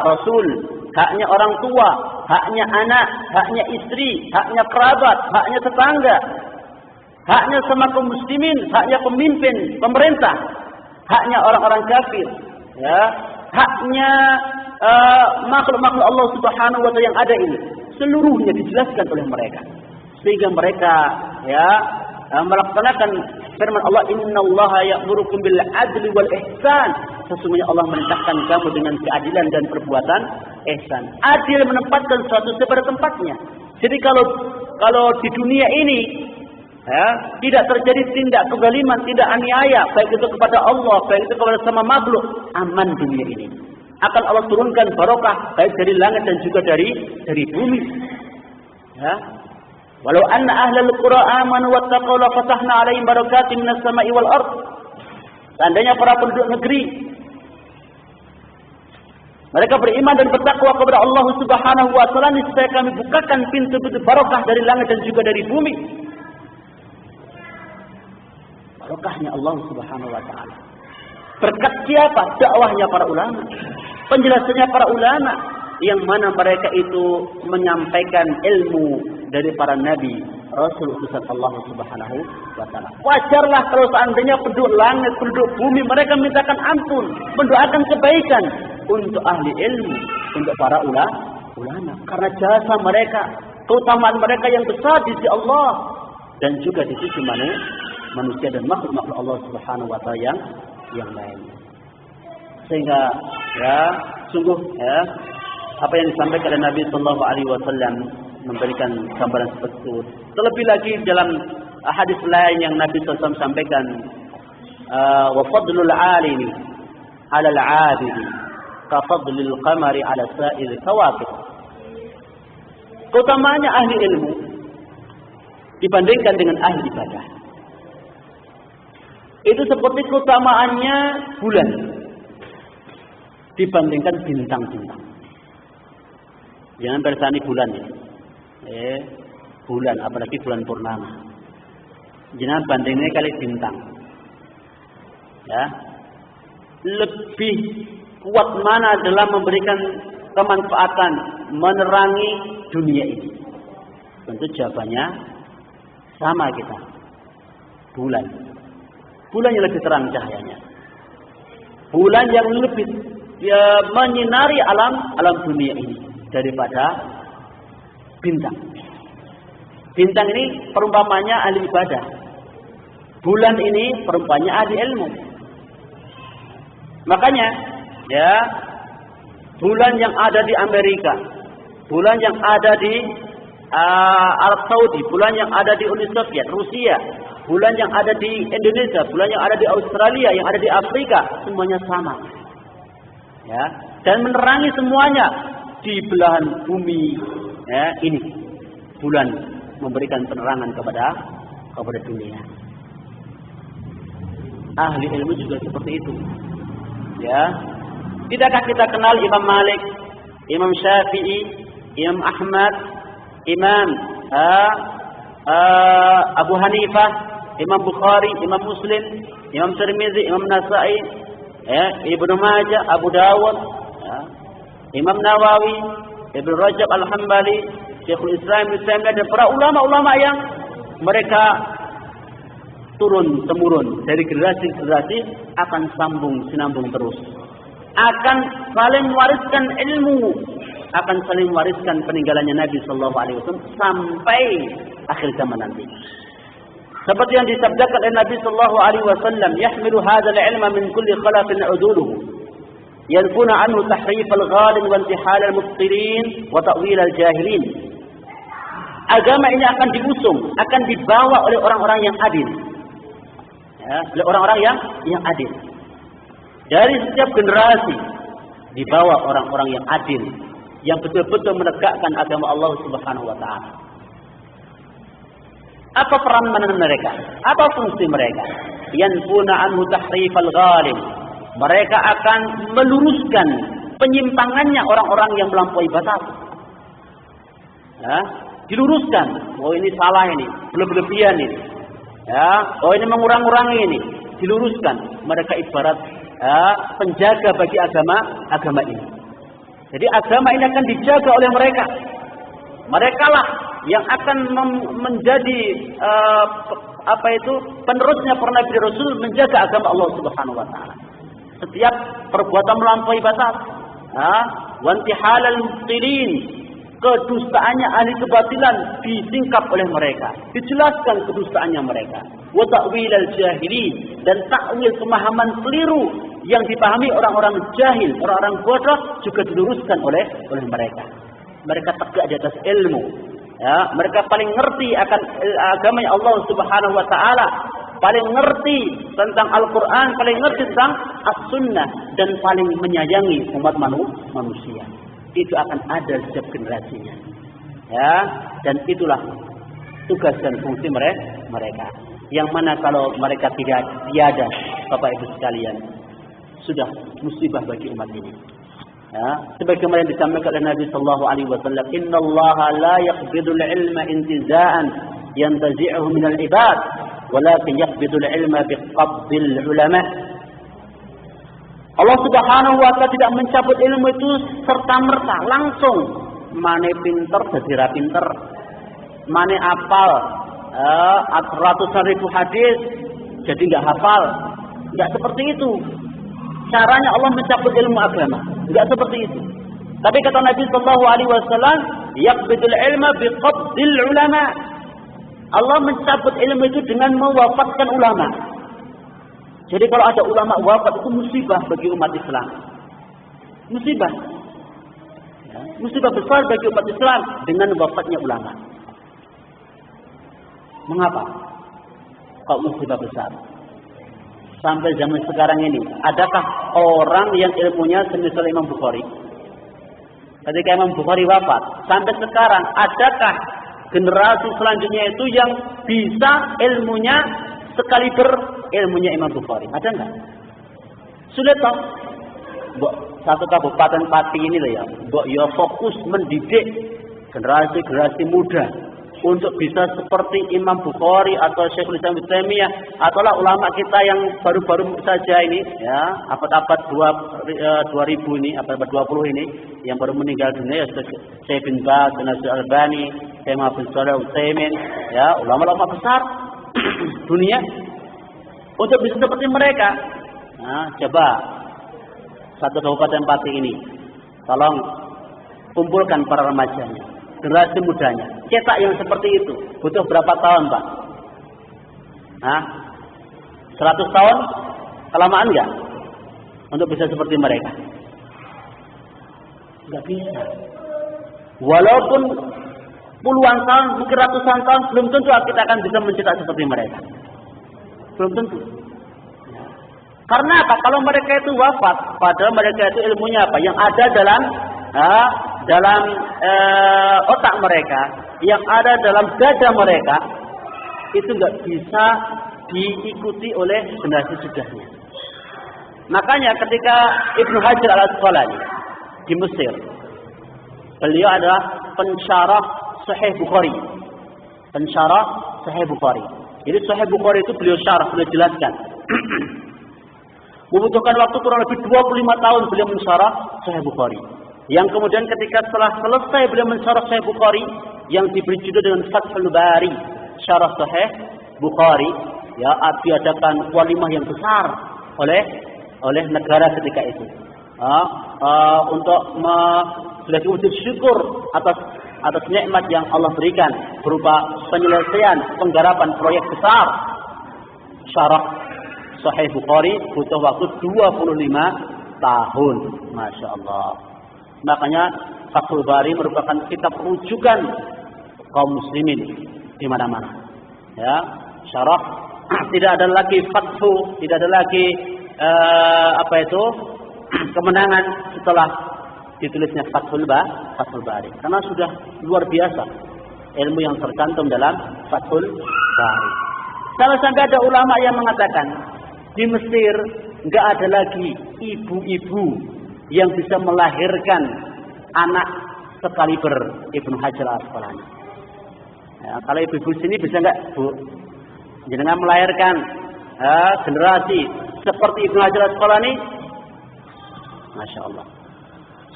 Rasul, haknya orang tua, haknya anak, haknya istri, haknya kerabat, haknya tetangga, haknya sama kaum muslimin, haknya pemimpin, pemerintah, haknya orang-orang kafir, ya, haknya makhluk-makhluk Allah Subhanahu wa taala yang ada ini. Seluruhnya dijelaskan oleh mereka. Sehingga mereka ya melaksanakan firman Allah, innallaha ya'murukum bil adli wal ihsan. Sesungguhnya Allah merintahkan kamu dengan keadilan dan perbuatan ihsan. Adil menempatkan sesuatu pada tempatnya. Jadi kalau di dunia ini ya, tidak terjadi tindak kezaliman, tidak aniaya, baik itu kepada Allah, baik itu kepada sama makhluk, aman dunia ini. Akan Allah turunkan barokah baik dari langit dan juga dari bumi. Ya. Walau anna ahlal qura amanu wattaqaw la fatahna 'alaihim barakatin minas sama'i wal ard. Seandainya para penduduk negeri mereka beriman dan bertakwa kepada Allah Subhanahu wa taala, niscaya kami bukakan pintu-pintu barokah dari langit dan juga dari bumi. Barokahnya Allah Subhanahu wa taala. Berkat siapa? Dakwahnya para ulama. Penjelasannya para ulama yang mana mereka itu menyampaikan ilmu dari para nabi, Rasul utusan Allah Subhanahu wa taala. Wajarlah kalau seandainya penduduk langit, penduduk bumi mereka mintakan ampun, mendoakan kebaikan untuk ahli ilmu, untuk para ulama, karena jasa mereka, keutamaan mereka yang besar di sisi Allah dan juga di sisi manusia dan makhluk-makhluk Allah Subhanahu wa taala yang lainnya. Sehingga ya sungguh ya apa yang disampaikan oleh Nabi sallallahu alaihi wasallam memberikan gambaran seperti itu. Terlebih lagi dalam hadis lain yang Nabi SAW sampaikan, wa fadlul alimi 'ala al-'abidi ka fadlil qamari 'ala sa'il kawakib. Keutamaannya ahli ilmu dibandingkan dengan ahli ibadah itu seperti keutamaannya bulan dibandingkan bintang-bintang. Jangan bersani bulan ya. Bulan, apalagi bulan purnama. Jangan bandingnya kali bintang. Ya. Lebih kuat mana dalam memberikan kemanfaatan, menerangi dunia ini? Tentu jawabannya sama kita. Bulan. Bulan yang lebih terang cahayanya. Bulan yang lebih menyinari alam dunia ini daripada bintang. Bintang ini perumpamannya ahli ibadah. Bulan ini perumpamannya ahli ilmu. Makanya ya bulan yang ada di Amerika, bulan yang ada di Arab Saudi, bulan yang ada di Uni Soviet, Rusia, bulan yang ada di Indonesia, bulan yang ada di Australia, yang ada di Afrika, semuanya sama. Ya, dan menerangi semuanya di belahan bumi ya, ini. Bulan memberikan penerangan kepada dunia. Ahli ilmu juga seperti itu. Ya. Tidakkah kita kenal Imam Malik, Imam Syafi'i, Imam Ahmad, Imam Abu Hanifah, Imam Bukhari, Imam Muslim, Imam Tirmizi, Imam Nasa'i, ya, Ibnu Majah, Abu Dawud, ya, Imam Nawawi, Ibnu Rajab Al-Hambali, Syekhul Islam Ibnu Taimiyah dan para ulama-ulama yang mereka turun temurun dari generasi ke generasi akan sinambung terus. Akan saling mewariskan ilmu, akan saling mewariskan peninggalannya Nabi sallallahu alaihi wasallam sampai akhir zaman nanti. Seperti yang disabdakan oleh Nabi sallallahu alaihi wasallam, "Yahmilu hadzal ilma min kulli khalafin uduluhu, yanfuna anhu tahrif al-ghalin wa intihal al-mubtilin wa ta'wil al-jahilin." Agama ini akan diusung, akan dibawa oleh orang-orang yang adil. Ya, oleh orang-orang yang adil. Dari setiap generasi dibawa orang-orang yang adil, yang betul-betul menegakkan agama Allah Subhanahu wa taala. Apa peran mereka? Apa fungsi mereka? Yanfuna anhu tahrifal ghalim. Mereka akan meluruskan penyimpangannya orang-orang yang melampaui batas. Ya, diluruskan. Oh ini salah ini, berlebihan ini. Ya, oh ini mengurang-urangi ini, diluruskan. Mereka ibarat penjaga bagi agama ini. Jadi agama ini akan dijaga oleh mereka. Mereka lah yang akan menjadi penerusnya para nabi dan rasul, menjaga agama Allah Subhanahu wa taala. Setiap perbuatan melampaui batas, wantihalal mubtilin, kedustaannya ahli kebatilan disingkap oleh mereka, dijelaskan kedustaannya mereka. Wa ta'wilal jahilin, dan takwil pemahaman keliru yang dipahami orang-orang jahil, orang-orang bodoh juga diluruskan oleh mereka. Mereka tegak di atas ilmu. Ya, mereka paling ngerti akan agama Allah Subhanahu wa taala, paling ngerti tentang Al-Qur'an, paling ngerti tentang As-Sunnah, dan paling menyayangi umat manusia. Itu akan ada setiap generasinya. Ya, dan itulah tugas dan fungsi mereka. Yang mana kalau mereka tiada, Bapak Ibu sekalian, sudah musibah bagi umat ini. Ya, sebagaimana yang disampaikan oleh Nabi sallallahu alaihi wasallam, "Innallaha la yaqbidul ilma intiza'an yantazi'uhu minal ibad, walakin yaqbidul ilma biqabdil ulama." Allah Subhanahu wa taala tidak mencabut ilmu itu serta-merta, langsung. Mane pinter jadi ra pinter. Mane apal ratusan ribu hadis jadi enggak hafal. Enggak seperti itu. Caranya Allah mencabut ilmu agama. Enggak seperti itu. Tapi kata Nabi sallallahu alaihi wasallam, yaqbidul ilma biqabdil ulama. Allah mencabut ilmu itu dengan mewafatkan ulama. Jadi kalau ada ulama wafat itu musibah bagi umat Islam. Musibah. Ya, musibah besar bagi umat Islam dengan wafatnya ulama. Mengapa? Kok musibah besar? Sampai zaman sekarang ini, adakah orang yang ilmunya semisal Imam Bukhari? Ketika Imam Bukhari wafat, sampai sekarang, adakah generasi selanjutnya itu yang bisa ilmunya sekaliber ilmunya Imam Bukhari? Ada enggak? Sulit toh. Satu kabupaten Pati ini loh ya, mbok ya fokus mendidik generasi muda untuk bisa seperti Imam Bukhari atau Syekhul Islam Ibnu Taimiyah, ataulah ulama kita yang baru-baru saja ini, ya, abad-abad 2000 ini, abad 20 ini, yang baru meninggal dunia, ya, Syekh bin Baz, Syekh Albani, Syekh Muhammad bin Shalih Al-Utsaimin, ya, ulama-ulama besar dunia, untuk bisa seperti mereka. Nah, coba satu kabupaten Pati ini, tolong kumpulkan para remajanya, generasi mudanya, cetak yang seperti itu. Butuh berapa tahun, Pak? 100 tahun? Kelamaan enggak? Untuk bisa seperti mereka? Enggak bisa. Walaupun puluhan tahun, mungkin ratusan tahun, belum tentu kita akan bisa mencetak seperti mereka. Belum tentu. Karena apa? Kalau mereka itu wafat, padahal mereka itu ilmunya apa? Yang ada dalam otak mereka, yang ada dalam dada mereka, itu nggak bisa diikuti oleh generasi sudahnya. Makanya ketika Ibnu Hajar Al-Asqalani di Mesir, beliau adalah pensyarah Sahih Bukhari. Pensyarah Sahih Bukhari. Jadi Sahih Bukhari itu beliau syarah, beliau jelaskan. Membutuhkan waktu kurang lebih 25 tahun beliau mensyarah Sahih Bukhari. Yang kemudian ketika setelah selesai beliau mensyarah Sahih Bukhari, yang diberi judul dengan Fathul Bari, syarah Sahih Bukhari, ya, diadakan walimah yang besar oleh negara ketika itu. Untuk sebagai wujud syukur atas nikmat yang Allah berikan berupa penyelesaian penggarapan proyek besar syarah Sahih Bukhari, butuh waktu 25 tahun. Masya Allah. Makanya Fathul Bari merupakan kitab rujukan kaum muslimin di mana-mana. Ya, syarah tidak ada lagi fathu, tidak ada lagi kemenangan setelah ditulisnya Fathul Bari, karena sudah luar biasa ilmu yang tercantum dalam Fathul Bari. Sampai ada ulama yang mengatakan di Mesir nggak ada lagi ibu-ibu yang bisa melahirkan anak sekaliber Ibnu Hajar Al-Asqalani. Ya, kalau ibu-ibu sini bisa nggak, Bu? Jenengan melahirkan generasi seperti Ibnu Hajar Al-Asqalani? Masya Allah,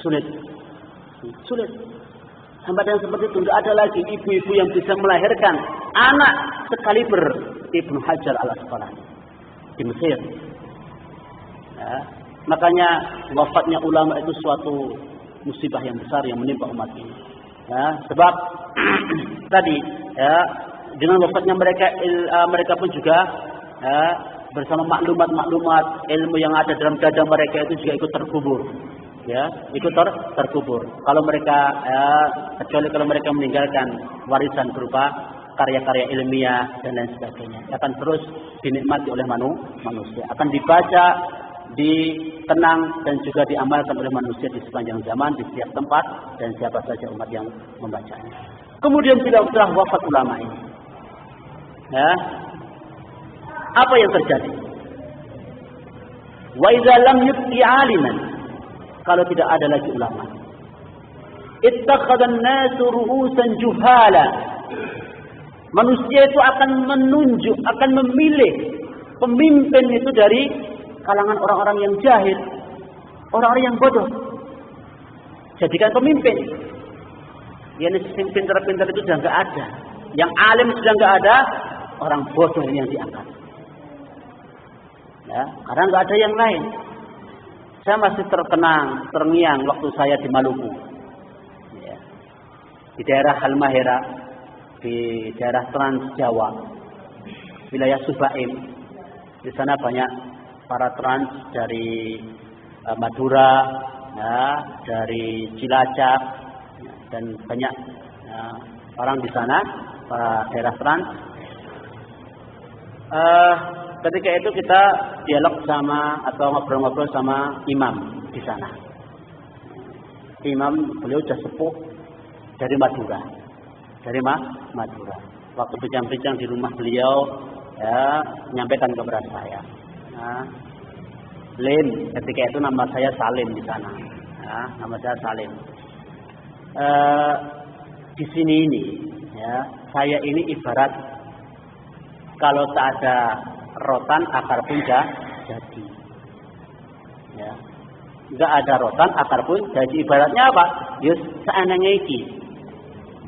sulit. Sampai dengan seperti itu, tidak ada lagi ibu-ibu yang bisa melahirkan anak sekaliber Ibnu Hajar Al-Asqalani di Mesir. Ya, makanya wafatnya ulama itu suatu musibah yang besar yang menimpa umat ini. Ya, sebab tadi ya, dengan wafatnya mereka pun juga ya, bersama maklumat ilmu yang ada dalam dada mereka itu juga ikut terkubur. Ya, ikut terkubur. Kalau mereka kecuali kalau mereka meninggalkan warisan berupa karya-karya ilmiah dan lain sebagainya, akan terus dinikmati oleh manusia, akan dibaca, dikenang dan juga diamalkan oleh manusia di sepanjang zaman, di setiap tempat dan siapa saja umat yang membacanya. Kemudian setelah wafat ulama ini, ya, apa yang terjadi? Wa idza lam yubqi 'aliman, kalau tidak ada lagi ulama, ittakhadha an-nasu ru'usan juhala. Manusia itu akan menunjuk, akan memilih pemimpin itu dari kalangan orang-orang yang jahil, orang-orang yang bodoh. Jadikan pemimpin. Yang pintar-pintar itu sudah nggak ada, yang alim sudah nggak ada, orang bodoh yang diangkat. Ya, karena nggak ada yang lain. Saya masih terngiang waktu saya di Maluku, ya, di daerah Halmahera, di daerah Trans Jawa, wilayah Subaim. Di sana banyak para trans dari Madura, ya, dari Cilacap, ya, dan banyak orang di sana, para daerah trans. Ketika itu kita dialog sama atau ngobrol-ngobrol sama imam di sana. Imam beliau sudah sepuh dari Madura. Dari Madura. Waktu bincang-bincang di rumah beliau, ya, menyampaikan kepada saya. Nah, Lim, ketika itu nama saya Salim di sana. Ya, nama saya Salim. Di sini ini, ya, saya ini ibarat kalau tak ada rotan, akar pun jadi. Ya, nggak ada rotan, akar pun jadi. Ibaratnya apa? Yus seandainya iki.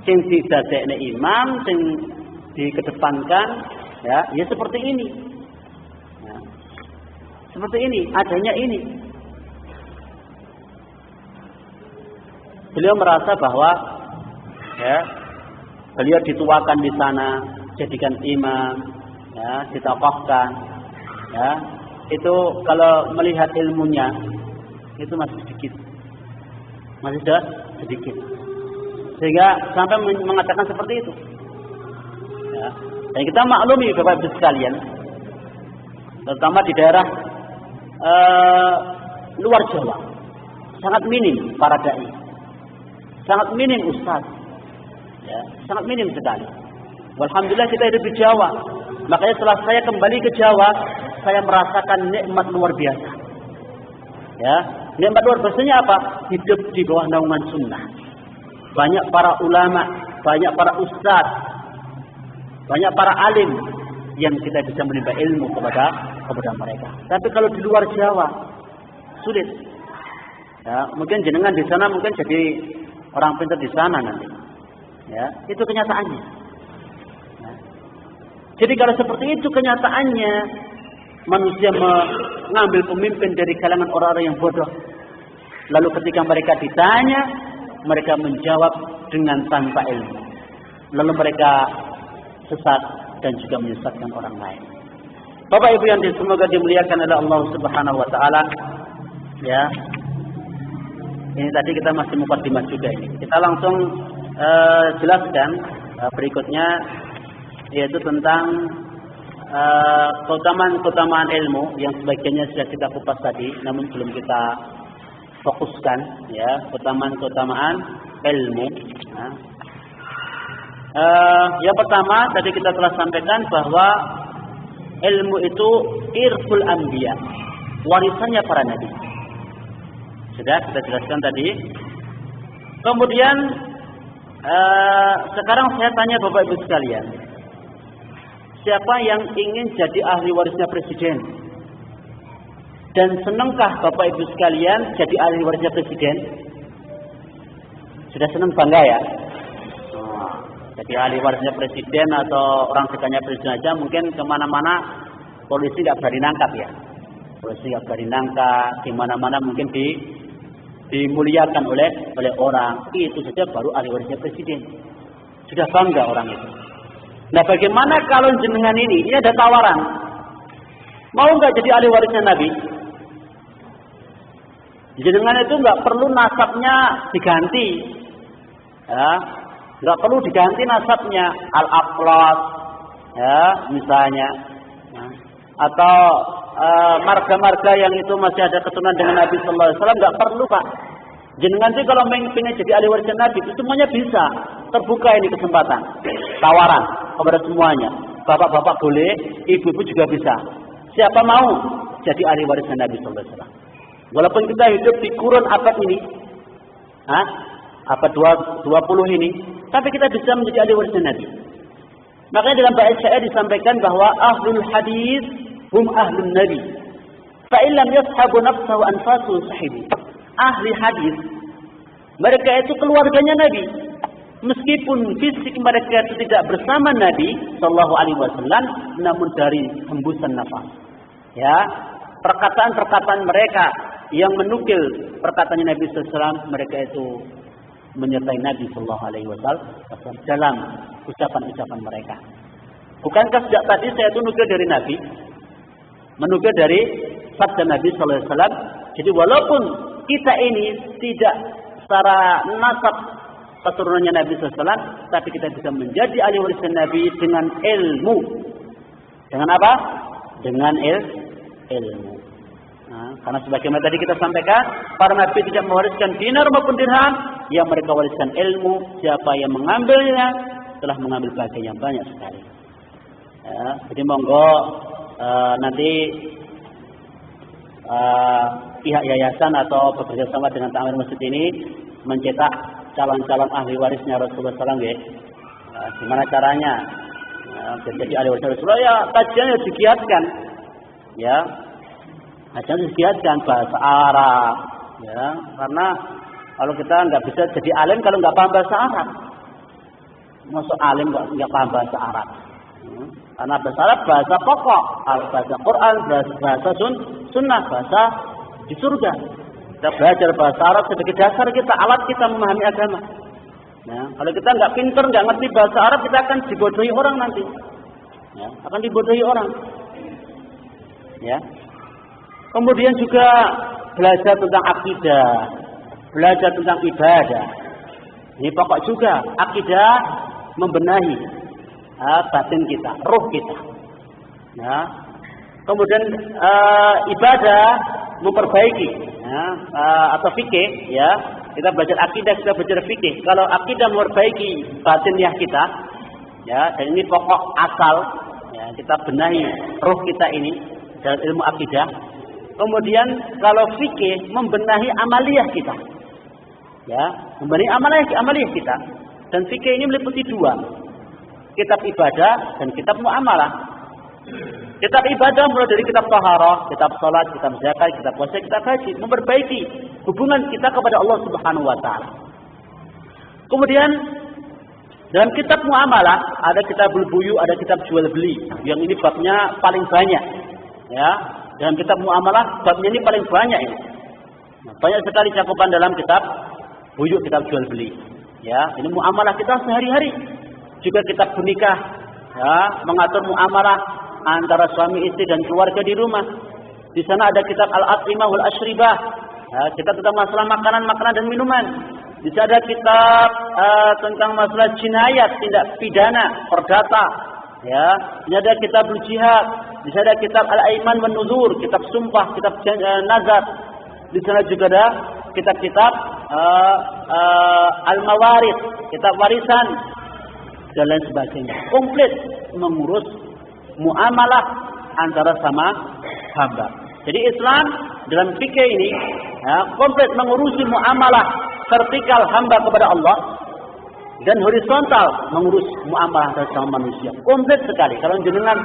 Sing didadekne imam, sing dikedepankan, ya seperti ini. Ya, seperti ini, adanya ini. Beliau merasa bahwa, ya, beliau dituakan di sana, jadikan imam, ya, ditokohkan, ya, itu kalau melihat ilmunya itu masih sedikit, masih sedikit, sehingga sampai mengatakan seperti itu. Ya. Dan kita maklumi Bapak Ibu sekalian, terutama di daerah luar Jawa, sangat minim para dai, sangat minim ustaz, ya, sangat minim sekali. Alhamdulillah kita hidup di Jawa. Makanya setelah saya kembali ke Jawa, saya merasakan nikmat luar biasa. Ya, nikmat luar biasanya apa? Hidup di bawah naungan sunnah. Banyak para ulama, banyak para ustaz, banyak para alim yang kita bisa menimba ilmu kepada mereka. Tapi kalau di luar Jawa, sulit. Ya, mungkin jenengan di sana mungkin jadi orang pintar di sana nanti. Ya, itu kenyataannya. Jadi kalau seperti itu kenyataannya, manusia mengambil pemimpin dari kalangan orang-orang yang bodoh. Lalu ketika mereka ditanya, mereka menjawab dengan tanpa ilmu. Lalu mereka sesat dan juga menyesatkan orang lain. Bapak Ibu yang semoga dimuliakan oleh Allah Subhanahu wa taala. Ya. Ini tadi kita masih mukadimah juga ini. Kita langsung jelaskan berikutnya, yaitu tentang keutamaan ilmu yang sebagiannya sudah kita kupas tadi, namun belum kita fokuskan, ya, keutamaan ilmu. Nah, Yang pertama tadi kita telah sampaikan bahwa ilmu itu irful anbiya, warisannya para nabi. Sudah kita jelaskan tadi. Kemudian sekarang saya tanya Bapak Ibu sekalian, siapa yang ingin jadi ahli warisnya presiden? Dan senangkah Bapak Ibu sekalian jadi ahli warisnya presiden? Sudah senang bangga ya? Jadi ahli warisnya presiden atau orang dekatnya presiden aja mungkin kemana-mana polisi nggak berani nangkap ya. Polisi nggak berani nangkap, di mana-mana mungkin dimuliakan oleh orang. Itu saja baru ahli warisnya presiden. Sudah bangga orang itu. Nah, bagaimana kalau jenengan ini ada tawaran. Mau nggak jadi ahli warisnya Nabi? Jenengan itu nggak perlu nasabnya diganti. Ya, nggak perlu diganti nasabnya al-aqlas, ya, misalnya. Ya. Atau marga-marga yang itu masih ada keturunan dengan Nabi Sallallahu Alaihi Wasallam, nggak perlu Pak. Jenengan itu kalau ingin jadi ahli warisnya Nabi itu semuanya bisa, terbuka ini kesempatan, tawaran kepada semuanya. Bapak-bapak boleh, ibu-ibu juga bisa. Siapa mau jadi ahli warisnya Nabi Sallallahu Alaihi Wasallam? Walaupun kita hidup di kurun abad ini, abad 20 ini, tapi kita bisa menjadi ahli warisnya Nabi. Makanya dalam bait syair disampaikan bahwa ahlul hadis hum ahlun nabi. Fa illam yashabu nafsahu anfasu sahibi. Ahli hadis, mereka itu keluarganya Nabi. Meskipun fisik mereka itu tidak bersama Nabi sallallahu alaihi wasallam, namun dari hembusan nafas. Ya, perkataan-perkataan mereka yang menukil perkataannya Nabi sallallahu alaihi wasallam, mereka itu menyertai Nabi sallallahu alaihi wasallam dalam ucapan-ucapan mereka. Bukankah sejak tadi saya itu nukil dari Nabi? Menukil dari sabda Nabi sallallahu alaihi wasallam. Jadi walaupun kita ini tidak secara nasab keturunannya Nabi sallallahu alaihi wasallam, tapi kita bisa menjadi ahli waris Nabi dengan ilmu. Dengan apa? Dengan ilmu. Nah, karena sebagaimana tadi kita sampaikan, para nabi tidak mewariskan dinar maupun dirham, yang mereka wariskan ilmu. Siapa yang mengambilnya telah mengambil bagian yang banyak sekali. Ya, jadi monggo nanti pihak yayasan atau bekerja sama dengan Ta'mir Masjid ini mencetak calon-calon ahli warisnya Rasulullah SAW. Gimana caranya? Jadi ahli waris Rasulullah, ya kajiannya digiatkan. Ya, kajian digiatkan bahasa Arab. Ya, karena kalau kita nggak bisa jadi alim kalau nggak paham bahasa Arab. Masuk alim nggak paham bahasa Arab. Karena bahasa Arab bahasa pokok, bahasa Quran, bahasa sunnah, bahasa di surga. Kita belajar bahasa Arab sebagai dasar kita, alat kita memahami agama. Nah, kalau kita nggak pinter, nggak ngerti bahasa Arab, kita akan dibodohi orang nanti. Ya, akan dibodohi orang. Ya. Kemudian juga belajar tentang akidah, belajar tentang ibadah. Ini pokok juga, akidah membenahi batin kita, ruh kita. Ya. Kemudian ibadah memperbaiki, ya, atau fikih, ya. Kita belajar akidah, kita belajar fikih. Kalau akidah memperbaiki batiniah kita, ya, dan ini pokok asal, ya, kita benahi ruh kita ini dalam ilmu akidah. Kemudian kalau fikih membenahi amaliyah kita, ya, membenahi amaliyah kita. Dan fikih ini meliputi dua, kitab ibadah dan kitab muamalah. Kitab ibadah mulai dari kitab taharah, kitab salat, kitab zakat, kitab puasa, kitab haji, memperbaiki hubungan kita kepada Allah Subhanahu wa taala. Kemudian dalam kitab muamalah ada kitabul buyu, ada kitab jual beli. Yang ini babnya paling banyak. Ya, dalam kitab muamalah babnya ini paling banyak ini. Banyak sekali cakupan dalam kitab buyu, kitab jual beli. Ya, ini muamalah kita sehari-hari. Juga kitab menikah, ya, mengatur muamalah antara suami istri dan keluarga di rumah. Di sana ada kitab al-at'imah wal ashribah, ya, kitab tentang masalah makanan dan minuman. Di sana ada kitab tentang masalah jinayat, tindak pidana, perdata. Ya, ini ada kitab jihad. Di sana ada kitab al-aiman wan nuzur, kitab sumpah, kitab nazar. Di sana juga ada kitab-kitab al-mawarid, kitab warisan. dan lain sebagainya. Komplit mengurus muamalah antara sama hamba. Jadi Islam dalam fikih ini komplit mengurusi muamalah vertikal hamba kepada Allah dan horizontal mengurus muamalah antara sama manusia. Komplit sekali. Kalau jenengan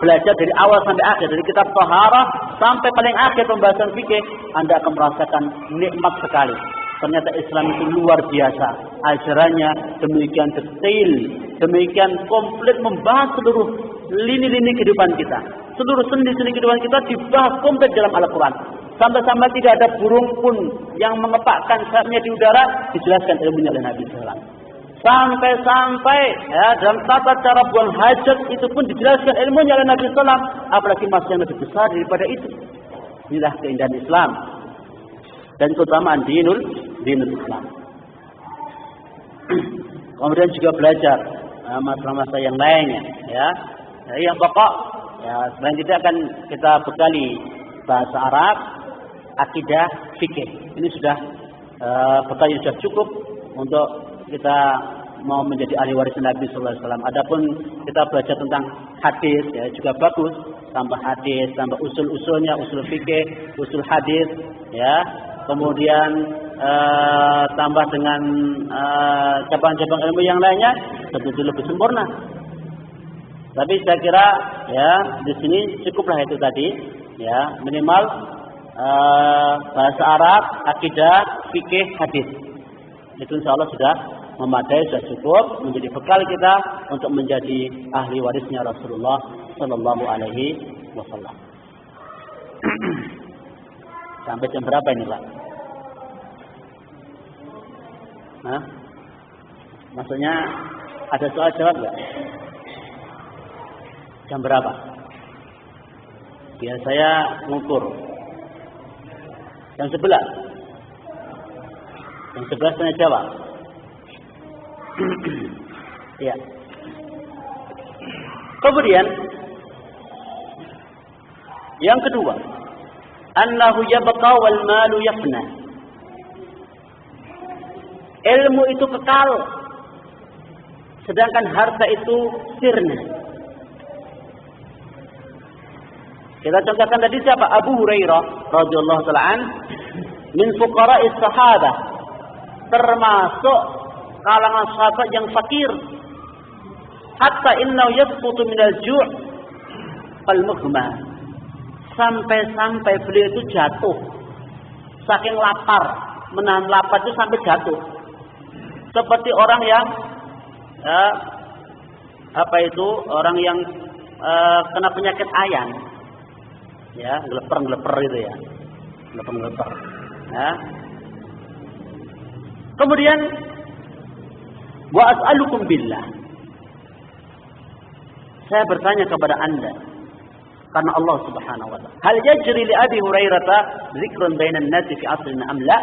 belajar dari awal sampai akhir, dari kitab Taharah sampai paling akhir pembahasan fikih, Anda akan merasakan nikmat sekali. Ternyata Islam itu luar biasa. Ajarannya demikian detail, demikian komplit membahas seluruh lini-lini kehidupan kita. Seluruh sendi-sendi kehidupan kita dibahas komplit dalam Al-Quran. Sampai-sampai tidak ada burung pun yang mengepakkan sayapnya di udara, dijelaskan ilmunya oleh Nabi SAW. Sampai-sampai dalam tata cara buang hajat itu pun dijelaskan ilmunya oleh Nabi SAW. Apalagi masih yang lebih besar daripada itu. Inilah keindahan Islam dan keutamaan dinul Islam. Kemudian juga belajar masalah-masalah yang lainnya, ya. Jadi yang pokok, selain itu akan kita bekali bahasa Arab, akidah, fikih. Ini sudah bekal yang sudah cukup untuk kita mau menjadi ahli waris Nabi Sallallahu Alaihi Wasallam. Adapun kita belajar tentang hadis, ya juga bagus. Tambah hadis, tambah usul-usulnya, usul fikih, usul hadis, ya. Kemudian tambah dengan cabang-cabang ilmu yang lainnya, tentu lebih sempurna. Tapi saya kira ya di sini cukuplah itu tadi, ya minimal bahasa Arab, akidah, fikih, hadis. Itu insya Allah sudah memadai, sudah cukup menjadi bekal kita untuk menjadi ahli warisnya Rasulullah Sallallahu Alaihi Wasallam. Sampai jam berapa ini Pak? Hah? Maksudnya ada soal jawab nggak? Jam berapa? Biar saya mengukur. Jam 11. Jam 11 saya jawab. Ya. Kemudian yang kedua, annahu yabqa wal malu yafna. Ilmu itu kekal, sedangkan harta itu sirna. Kita contohkan tadi siapa? Abu Hurairah radhiyallahu taala an min fuqara'is sahabah, termasuk kalangan sahabat yang fakir. Hatta innahu yasqutu minal ju' fal mughma. Sampai beliau itu jatuh. Saking lapar, menahan lapar itu sampai jatuh. Seperti orang yang orang yang kena penyakit ayan. Ya, geleper itu ya. Geleper. Ya. Kemudian wa as'alukum billah. Saya bertanya kepada Anda karena Allah Subhanahu wa taala. Hal yajri li Abi Hurairah zikrun bainan nasi fi asrina am la?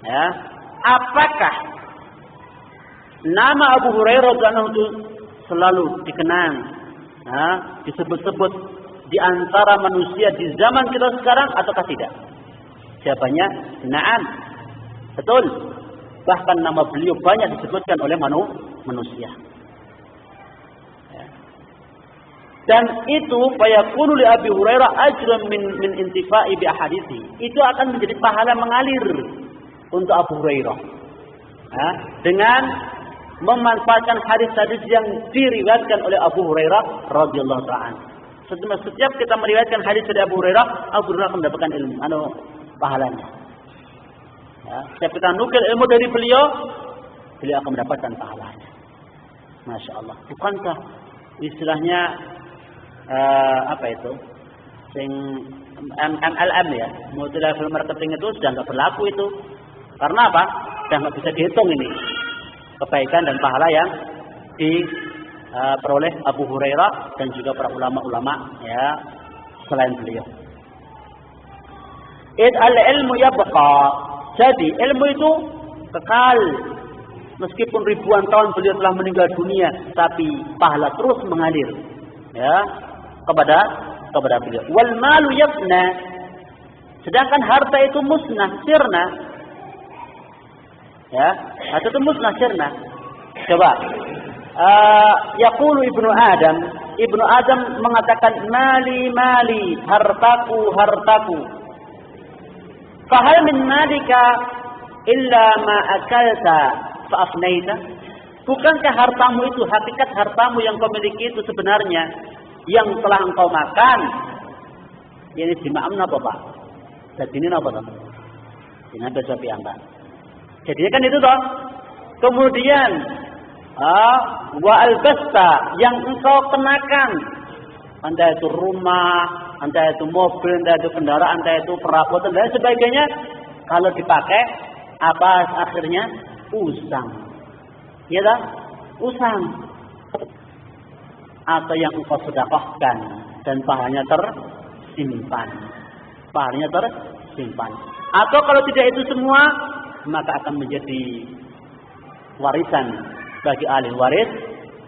Ya. Apakah nama Abu Hurairah itu selalu dikenang, disebut-sebut di antara manusia di zaman kita sekarang ataukah tidak? Jawabannya, na'am. Betul. Bahkan nama beliau banyak disebutkan oleh manusia. Dan itu fayaqulu li Abi Hurairah ajrun min intifa'i bi ahadithi. Itu akan menjadi pahala mengalir untuk Abu Hurairah. Dengan memanfaatkan hadis-hadis yang diriwayatkan oleh Abu Hurairah radhiyallahu ta'ala. Setiap kita meriwayatkan hadis dari Abu Hurairah akan mendapatkan ilmu, pahalanya. Ya, setiap kita nukil ilmu dari beliau akan mendapatkan pahalanya. Masya Allah. Bukankah istilahnya MLM ya, multi level marketing itu sudah nggak berlaku itu. Karena apa? Sudah nggak bisa dihitung ini kebaikan dan pahala yang diperoleh Abu Hurairah dan juga para ulama-ulama ya selain beliau. Al-ilmu yabqa. Jadi ilmu itu kekal. Meskipun ribuan tahun beliau telah meninggal dunia, tapi pahala terus mengalir ya kepada beliau. Wal malu yafna. Sedangkan harta itu musnah, sirna. Ya, harta itu musnah, sirna. Coba. Yaqulu Ibnu Adam mengatakan mali, hartaku. Fahal min malika illa ma akalta fa afnaita? Bukankah hartamu itu, hakikat hartamu yang kau miliki itu sebenarnya yang telah engkau makan? Ini dimakna apa, Pak? Jadi ini apa, Pak? Ini ada sapi anda. Jadi kan itu toh. Kemudian wa albasta yang engkau kenakan, entah itu rumah, entah itu mobil, entah itu kendaraan, entah itu perabotan dan sebagainya, kalau dipakai apa akhirnya? Usang. Ya tak? Usang. Atau yang engkau sedekahkan dan pahalanya tersimpan. Atau kalau tidak itu semua, maka akan menjadi warisan bagi ahli waris,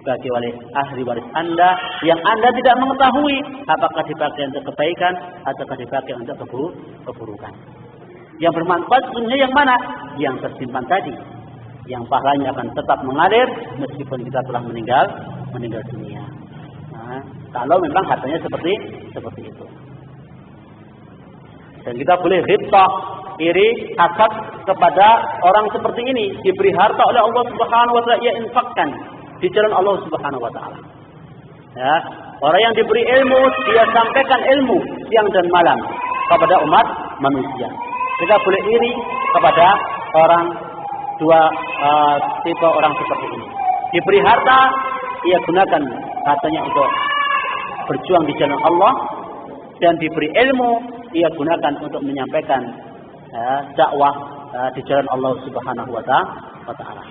ahli waris Anda yang Anda tidak mengetahui apakah dipakai untuk kebaikan ataukah dipakai untuk keburukan. Yang bermanfaat sebenarnya yang mana? Yang tersimpan tadi, yang pahalanya akan tetap mengalir meskipun kita telah meninggal dunia. Nah, kalau memang hartanya seperti itu. Dan kita boleh ghibtah, iri, hasad kepada orang seperti ini, diberi harta oleh Allah Subhanahu wa taala, ia infakkan di jalan Allah Subhanahu wa taala. Ya, orang yang diberi ilmu, dia sampaikan ilmu siang dan malam kepada umat manusia. Kita boleh iri kepada orang tipe orang seperti ini. Diberi harta, ia gunakan hartanya untuk berjuang di jalan Allah, dan diberi ilmu, ia gunakan untuk menyampaikan dakwah di jalan Allah Subhanahu wa taala.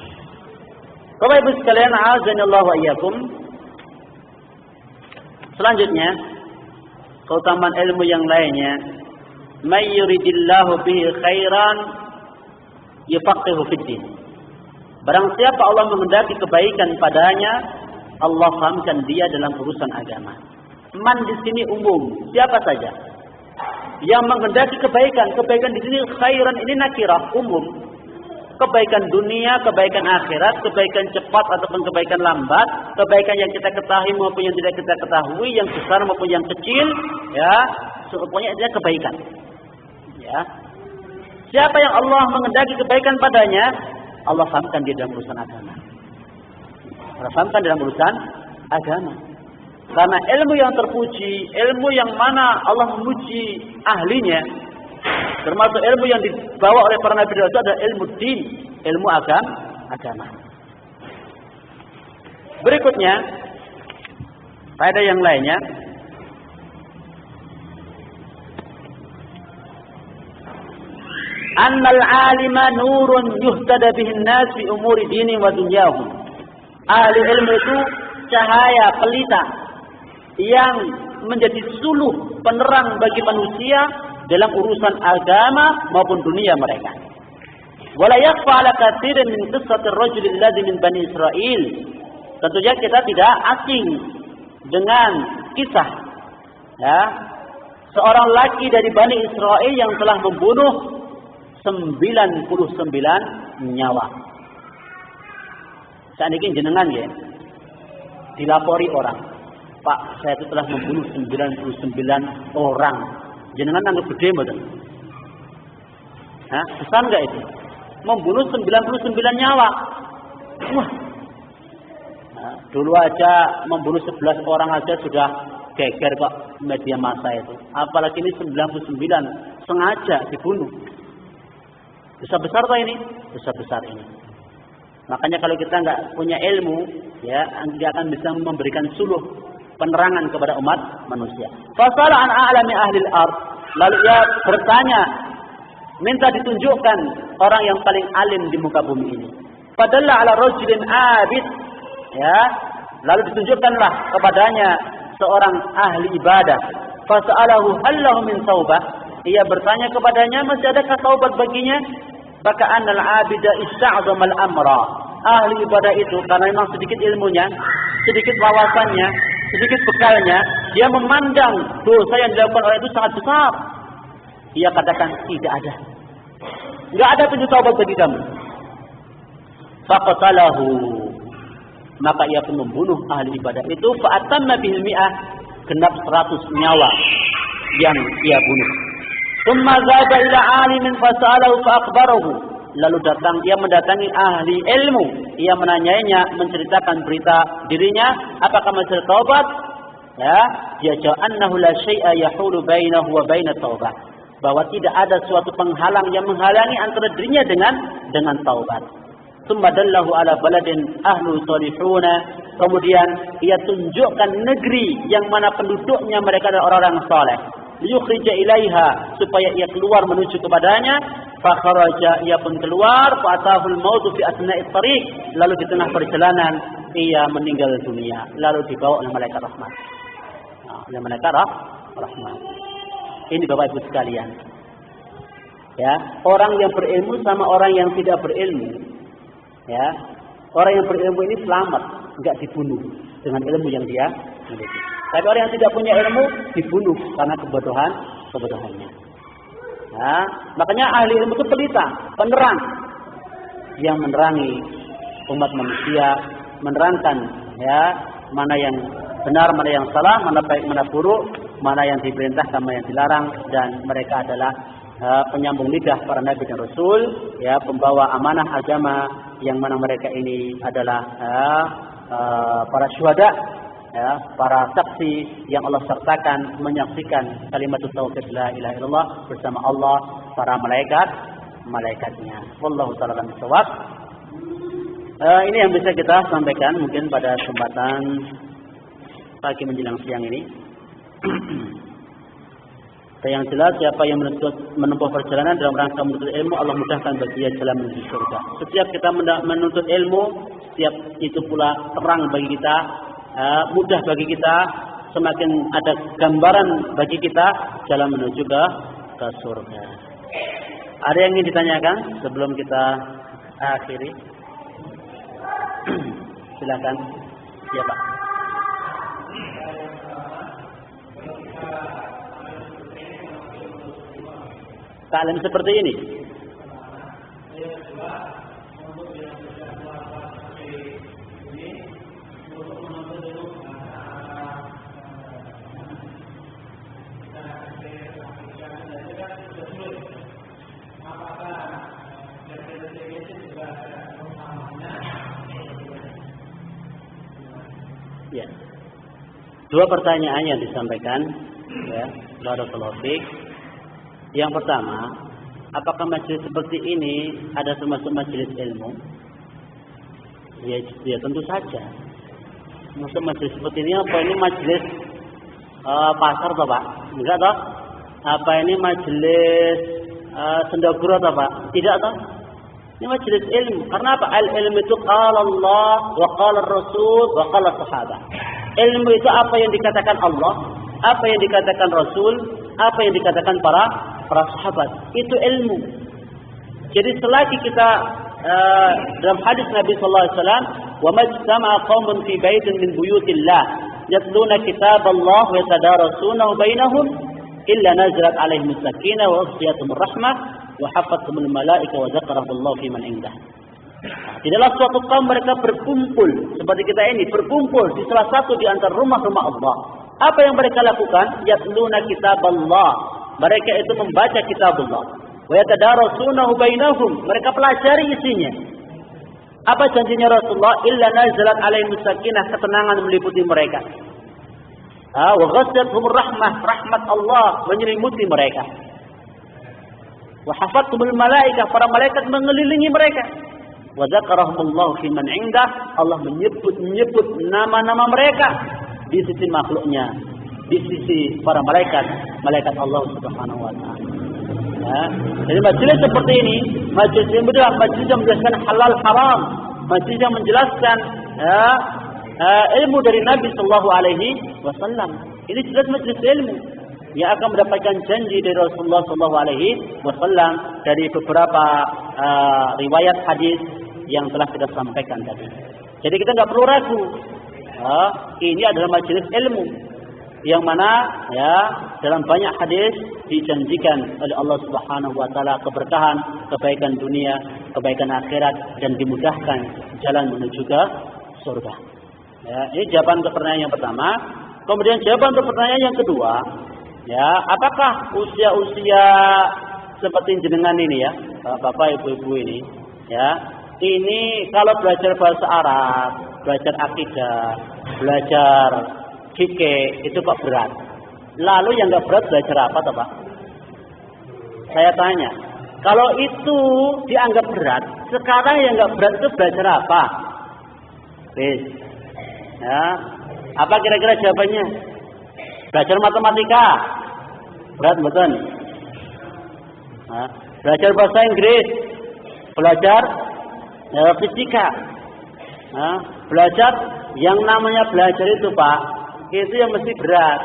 Bapak Ibu sekalian, a'azanillahu wa iyyakum. Selanjutnya, keutamaan ilmu yang lainnya, may yuridillahu bihi khairan yufaqihu fiddin. Barang siapa Allah menghendaki kebaikan padanya, Allah fahamkan dia dalam urusan agama. Man di sini umum, siapa saja yang menghendaki kebaikan di sini khairan ini nakirah, umum. Kebaikan dunia, kebaikan akhirat, kebaikan cepat ataupun kebaikan lambat, kebaikan yang kita ketahui maupun yang tidak kita ketahui, yang besar maupun yang kecil, ya, pokoknya dia kebaikan. Ya. Siapa yang Allah menghendaki kebaikan padanya, Allah fahamkan dia dalam urusan agama. Allah fahamkan dalam urusan agama. Karena ilmu yang terpuji, ilmu yang mana Allah memuji ahlinya, termasuk ilmu yang dibawa oleh para nabi itu adalah ilmu din, ilmu agama. Berikutnya, faedah yang lainnya, annal alima nurun yuhtada bihin nas fi umuri dini wa dunyahum. Ahli ilmu itu cahaya pelita yang menjadi suluh penerang bagi manusia dalam urusan agama maupun dunia mereka. Wala yakhfa 'ala katsirin min qissatir rajul alladhi min Bani Israil. Tentunya kita tidak asing dengan kisah seorang laki dari Bani Israil yang telah membunuh 99 nyawa. Saat ini jenengan ya, dilapori orang, Pak, saya itu telah membunuh 99 orang. Jenengan anggap gede betul? Besar enggak itu? Membunuh 99 nyawa. Wah. Dulu aja membunuh 11 orang aja sudah geger kok media massa itu. Apalagi ini 99 sengaja dibunuh. Besar-besar tak ini? Besar-besar ini. Makanya kalau kita nggak punya ilmu, ya, nggak akan bisa memberikan suluh penerangan kepada umat manusia. Fasala an a'lami ahli al-ard. Lalu ia bertanya, minta ditunjukkan orang yang paling alim di muka bumi ini. Fadalla ala rajulin abid. Ya, lalu ditunjukkanlah kepadanya seorang ahli ibadah. Fasa'alahu hallahu min taubah. Ia bertanya kepadanya, masih adakah taubat baginya? Maka annal abida ista'zama al-amra. Ahli ibadah itu karena memang sedikit ilmunya, sedikit wawasannya, sedikit bekalnya, dia memandang dosa yang dilakukan oleh itu sangat besar. Dia katakan tidak ada. Enggak ada pintu taubat bagi kamu. Faqatalahu. Maka ia pun membunuh ahli ibadah itu. Fa'atamma bihil mi'ah, genap 100 nyawa yang ia bunuh. Tsumma zaba ila alimin fas'alahu fa'akhbarahu. Lalu ia mendatangi ahli ilmu, ia menanyainya, menceritakan berita dirinya, apakah masih taubat? Ya, dia jawab annahu la syai'a yahulu bainahu wa bainat taubah. Bahwa tidak ada suatu penghalang yang menghalangi antara dirinya dengan taubat. Tsumma dallahu ala baladin ahlu salihuna. Kemudian ia tunjukkan negeri yang mana penduduknya mereka adalah orang-orang saleh. Liyukhrija ilaiha, supaya ia keluar menuju kepadanya. Fakharaja, ia pun keluar. Fa'atahul mautu fi asna'it tariq, lalu di tengah perjalanan ia meninggal dunia, lalu dibawa oleh malaikat rahmat. Oleh malaikat rahmat. Ini Bapak Ibu sekalian. Ya, orang yang berilmu sama orang yang tidak berilmu. Ya, orang yang berilmu ini selamat, enggak dibunuh dengan ilmu yang dia miliki. Tapi orang yang tidak punya ilmu dibunuh karena kebodohannya. Nah, makanya ahli ilmu itu pelita, penerang yang menerangi umat manusia, menerangkan ya mana yang benar, mana yang salah, mana baik, mana buruk, mana yang diperintahkan, mana yang dilarang, dan mereka adalah penyambung lidah para nabi dan rasul, ya, pembawa amanah agama yang mana mereka ini adalah para syuhada, ya, para saksi yang Allah sertakan menyaksikan kalimat tauhid la ilaha illallah bersama Allah, para malaikatnya. Wallahu ta'ala a'lam bishawab. Ini yang bisa kita sampaikan mungkin pada kesempatan pagi menjelang siang ini. Yang jelas, siapa yang menempuh perjalanan dalam rangka menuntut ilmu, Allah mudahkan bagi dia jalan menuju surga. Setiap kita menuntut ilmu, setiap itu pula terang bagi kita, mudah bagi kita, semakin ada gambaran bagi kita jalan menuju ke surga. Ada yang ingin ditanyakan sebelum kita akhiri? Silakan. Ya, Pak. Taklim seperti ini. Ya. Dua pertanyaan yang disampaikan, ya, barakallahu fiik. Yang pertama, apakah majelis seperti ini ada termasuk majelis ilmu? Ya tentu saja. Maksud majelis seperti ini apa ini majelis pasar toh, Pak? Enggak toh? Apa ini majelis sendagura toh, Pak? Tidak toh? Ini majelis ilmu. Karena apa? Al-ilmu itu qala Allah wa qala Rasul wa qala sahabat. Ilmu itu apa yang dikatakan Allah, apa yang dikatakan Rasul, apa yang dikatakan para sahabat. Itu ilmu. Jadi selagi kita dalam hadis Nabi sallallahu alaihi wasallam, "Wa majtama'a qaumun fi baitin min buyutillah yatluna kitaballah wa yatadarasunahu bainahum illa nazalat alaihim as-sakinah wa ghashiyatuhum ar-rahmah wa hafathumul malaika wa dzakarahullahu fi man indah." Tidaklah suatu kaum mereka berkumpul seperti kita ini, berkumpul di salah satu di antara rumah-rumah Allah. Apa yang mereka lakukan? Yatluna kitaballah. Mereka itu membaca kitabullah. Wa yatadarasunahu bainahum. Mereka pelajari isinya. Apa janjinya Rasulullah? Illa nazalat alaihim sakinah, ketenangan meliputi mereka. Wa ghasyiyatuhum rahmah, rahmat Allah menyelimuti mereka. Wa hafathumul malaikah, para malaikat mengelilingi mereka. Wa dzakarahumullahu fi man indah, Allah menyebut nama-nama mereka di sisi makhluknya, di sisi para malaikat Allah Subhanahu wa taala. Ya. Jadi majelis seperti ini, majelis yang adalah majelis yang menjelaskan halal haram, majelis yang menjelaskan ilmu dari Nabi sallallahu alaihi wasallam. Ini jelas majelis ilmu yang akan mendapatkan janji dari Rasulullah sallallahu alaihi wasallam dari beberapa riwayat hadis yang telah kita sampaikan tadi. Jadi kita nggak perlu ragu. Ini adalah majelis ilmu yang mana ya dalam banyak hadis dijanjikan oleh Allah Subhanahu wa taala keberkahan, kebaikan dunia, kebaikan akhirat, dan dimudahkan jalan menuju ke surga. Ya, ini jawaban untuk pertanyaan yang pertama. Kemudian jawaban untuk pertanyaan yang kedua, ya, apakah usia-usia seperti jenengan ini ya, bapak ibu-ibu ini, ya, ini kalau belajar bahasa Arab, belajar akidah, belajar fikih itu kok berat. Lalu yang nggak berat belajar apa, toh Pak? Saya tanya, kalau itu dianggap berat, sekarang yang nggak berat itu belajar apa? Ya, apa kira-kira jawabannya? Belajar matematika, berat betul. Nah, belajar bahasa Inggris, belajar fisika, nah, belajar yang namanya belajar itu Pak, itu yang mesti berat.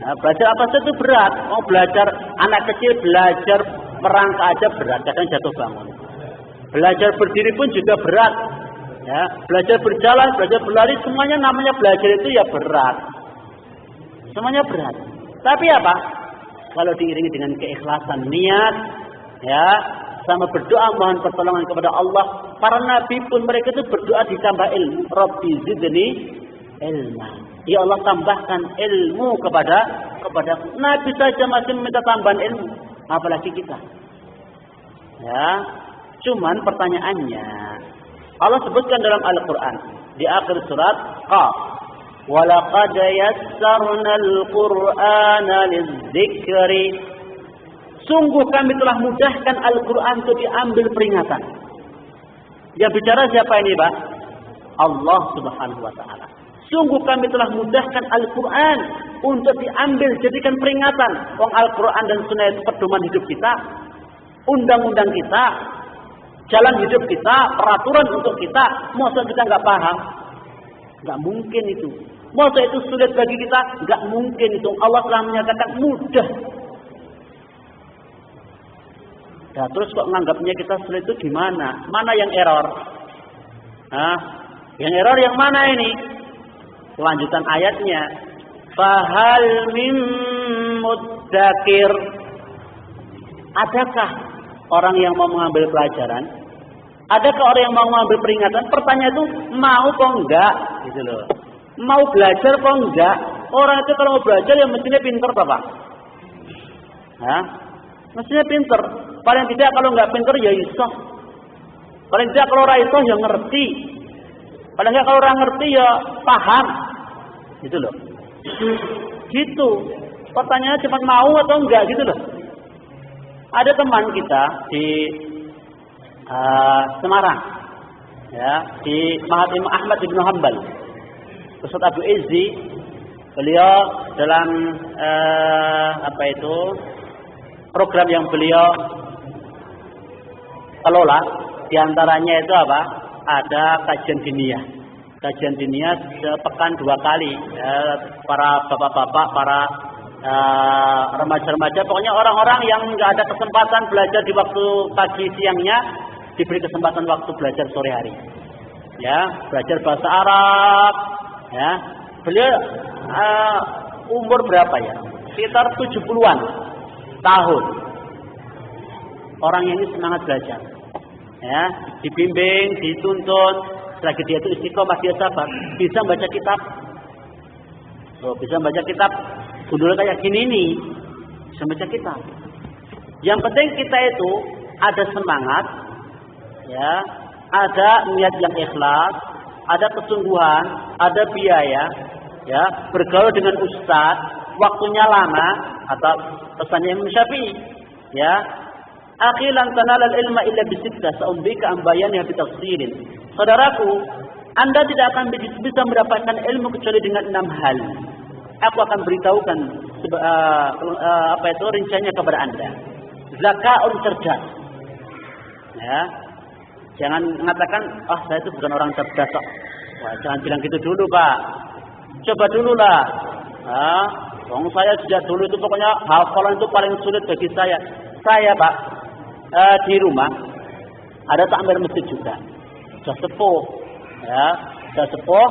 Nah, belajar apa saja itu berat. Mau belajar anak kecil belajar merangkak aja berat, kadang jatuh bangun. Belajar berdiri pun juga berat. Ya, belajar berjalan, belajar berlari, semuanya namanya belajar itu ya berat. Semuanya berat. Tapi apa? Kalau diiringi dengan keikhlasan niat, ya, sama berdoa mohon pertolongan kepada Allah. Para nabi pun mereka itu berdoa ditambah ilmu. Rabbi zidni ilma. Ya Allah tambahkan ilmu kepada Nabi saja masih meminta tambahan ilmu, apalagi kita. Ya, cuman pertanyaannya Allah sebutkan dalam Al-Quran di akhir surat Qaf, walaqad yassarna al-Qur'ana lidzikri. Sungguh kami telah mudahkan Al-Quran untuk diambil peringatan. Yang bicara siapa ini, Pak? Allah Subhanahu wa taala. Sungguh kami telah mudahkan Al-Quran untuk diambil jadikan peringatan. Wong Al-Quran dan Sunnah itu pedoman hidup kita, undang-undang kita, jalan hidup kita, peraturan untuk kita. Masa kita nggak paham? Nggak mungkin itu. Masa itu sulit bagi kita? Nggak mungkin itu. Allah telah menyatakan mudah. Nah, terus kok nganggapnya kita sulit itu gimana? Mana yang error? Hah? Yang error yang mana ini? Lanjutan ayatnya. Fahal mim mudzakir. Adakah orang yang mau mengambil pelajaran? Adakah orang yang mau mengambil peringatan? Pertanyaan itu mau kok enggak? Gitu loh. Mau belajar kok enggak? Orang itu kalau mau belajar ya mestinya pintar, Bapak. Hah? Mestinya pintar. Paling tidak kalau enggak pintar ya iso. Paling tidak kalau ora iso ya ngerti. Paling enggak kalau orang ngerti ya paham. Gitu loh. Gitu. Pertanyaannya cuma mau atau enggak gitu loh. Ada teman kita di Semarang, ya, di Mahat Imam Ahmad bin Hanbal, Ustaz Abu Izzi, beliau dalam program yang beliau kelola, diantaranya itu apa? Ada kajian diniyah. Kajian diniyah sepekan 2 kali. Para bapak-bapak, para remaja-remaja, pokoknya orang-orang yang nggak ada kesempatan belajar di waktu pagi siangnya, diberi kesempatan waktu belajar sore hari. Ya, belajar bahasa Arab. Ya, beliau umur berapa ya? Sekitar 70-an tahun. Orang ini semangat belajar. Ya, dibimbing, dituntun, selagi dia itu istiqomah, dia sabar, bisa baca kitab. Bisa baca kitab. Gundul kayak gini nih, bisa baca kitab. Yang penting kita itu ada semangat, ya, ada niat yang ikhlas, ada kesungguhan, ada biaya, ya, bergaul dengan ustaz, waktunya lama, atau pesannya Imam Syafi'i, ya. Akhilan tanalal ilma illa bisittah, sa'umbika ambayannya bitafsirin. Saudaraku, Anda tidak akan bisa mendapatkan ilmu kecuali dengan 6 hal. Aku akan beritahukan rinciannya kepada Anda. Zakaun, cerdas. Ya. Jangan mengatakan, saya itu bukan orang cerdas. Wah, jangan bilang gitu dulu, Pak. Coba dulu lah. Saya sejak dulu itu pokoknya hafalan itu paling sulit bagi saya. Saya, Pak, di rumah ada takmir masjid juga. Sudah sepuh. Ya, sudah sepuh.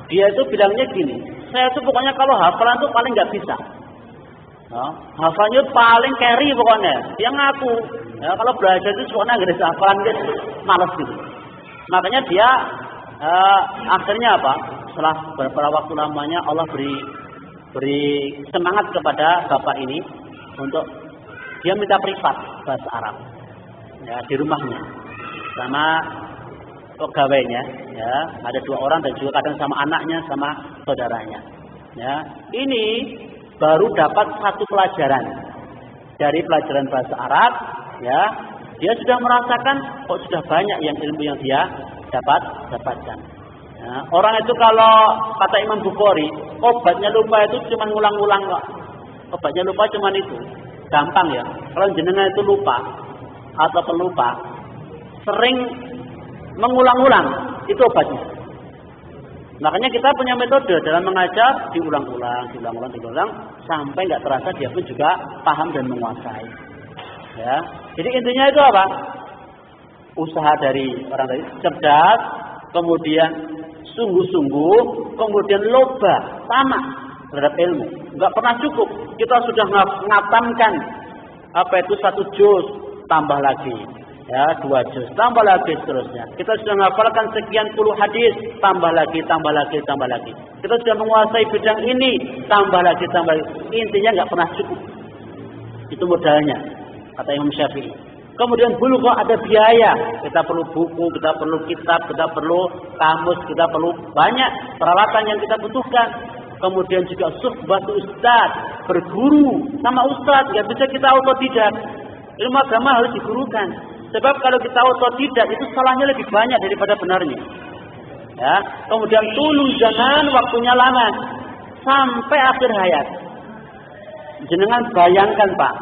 Dia itu bilangnya gini, saya itu pokoknya kalau hafalan itu paling nggak bisa. Hafalnya paling carry pokoknya. Dia ngaku, ya, kalau belajar itu pokoknya nggak bisa hafalan, dia malas gitu. Makanya dia akhirnya apa? Setelah beberapa waktu lamanya Allah beri semangat kepada bapak ini untuk dia minta privat bahasa Arab ya di rumahnya sama pegawainya ya, ada 2 orang dan juga kadang sama anaknya sama saudaranya ya. Ini baru dapat 1 pelajaran dari pelajaran bahasa Arab ya, dia sudah merasakan kok sudah banyak yang ilmu yang dia dapatkan ya. Orang itu kalau kata Imam Bukhari obatnya lupa itu cuma ngulang-ngulang kok, obatnya lupa cuma itu gampang ya. Kalau jenengan itu lupa atau pelupa sering mengulang-ulang itu obatnya. Makanya kita punya metode dalam mengajar diulang-ulang sampai nggak terasa dia pun juga paham dan menguasai. Ya, jadi intinya itu apa? Usaha dari orang tadi cerdas, kemudian sungguh-sungguh, kemudian loba sama terhadap ilmu. Nggak pernah cukup. Kita sudah ngatamkan apa itu 1 juz, tambah lagi. Ya, 2 juz, tambah lagi seterusnya. Kita sudah menghafalkan sekian puluh hadis, tambah lagi. Kita sudah menguasai bidang ini, tambah lagi. Intinya nggak pernah cukup. Itu modalnya, kata Imam Syafi'i. Kemudian bulughah ada biaya. Kita perlu buku, kita perlu kitab, kita perlu kamus, kita perlu banyak peralatan yang kita butuhkan. Kemudian juga suhbatu ustaz, berguru sama ustaz. Nggak bisa kita otodidak. Ilmu agama harus digurukan. Sebab kalau kita otodidak itu salahnya lebih banyak daripada benarnya. Ya, kemudian tulul zaman, waktunya lama sampai akhir hayat. Jenengan bayangkan Pak,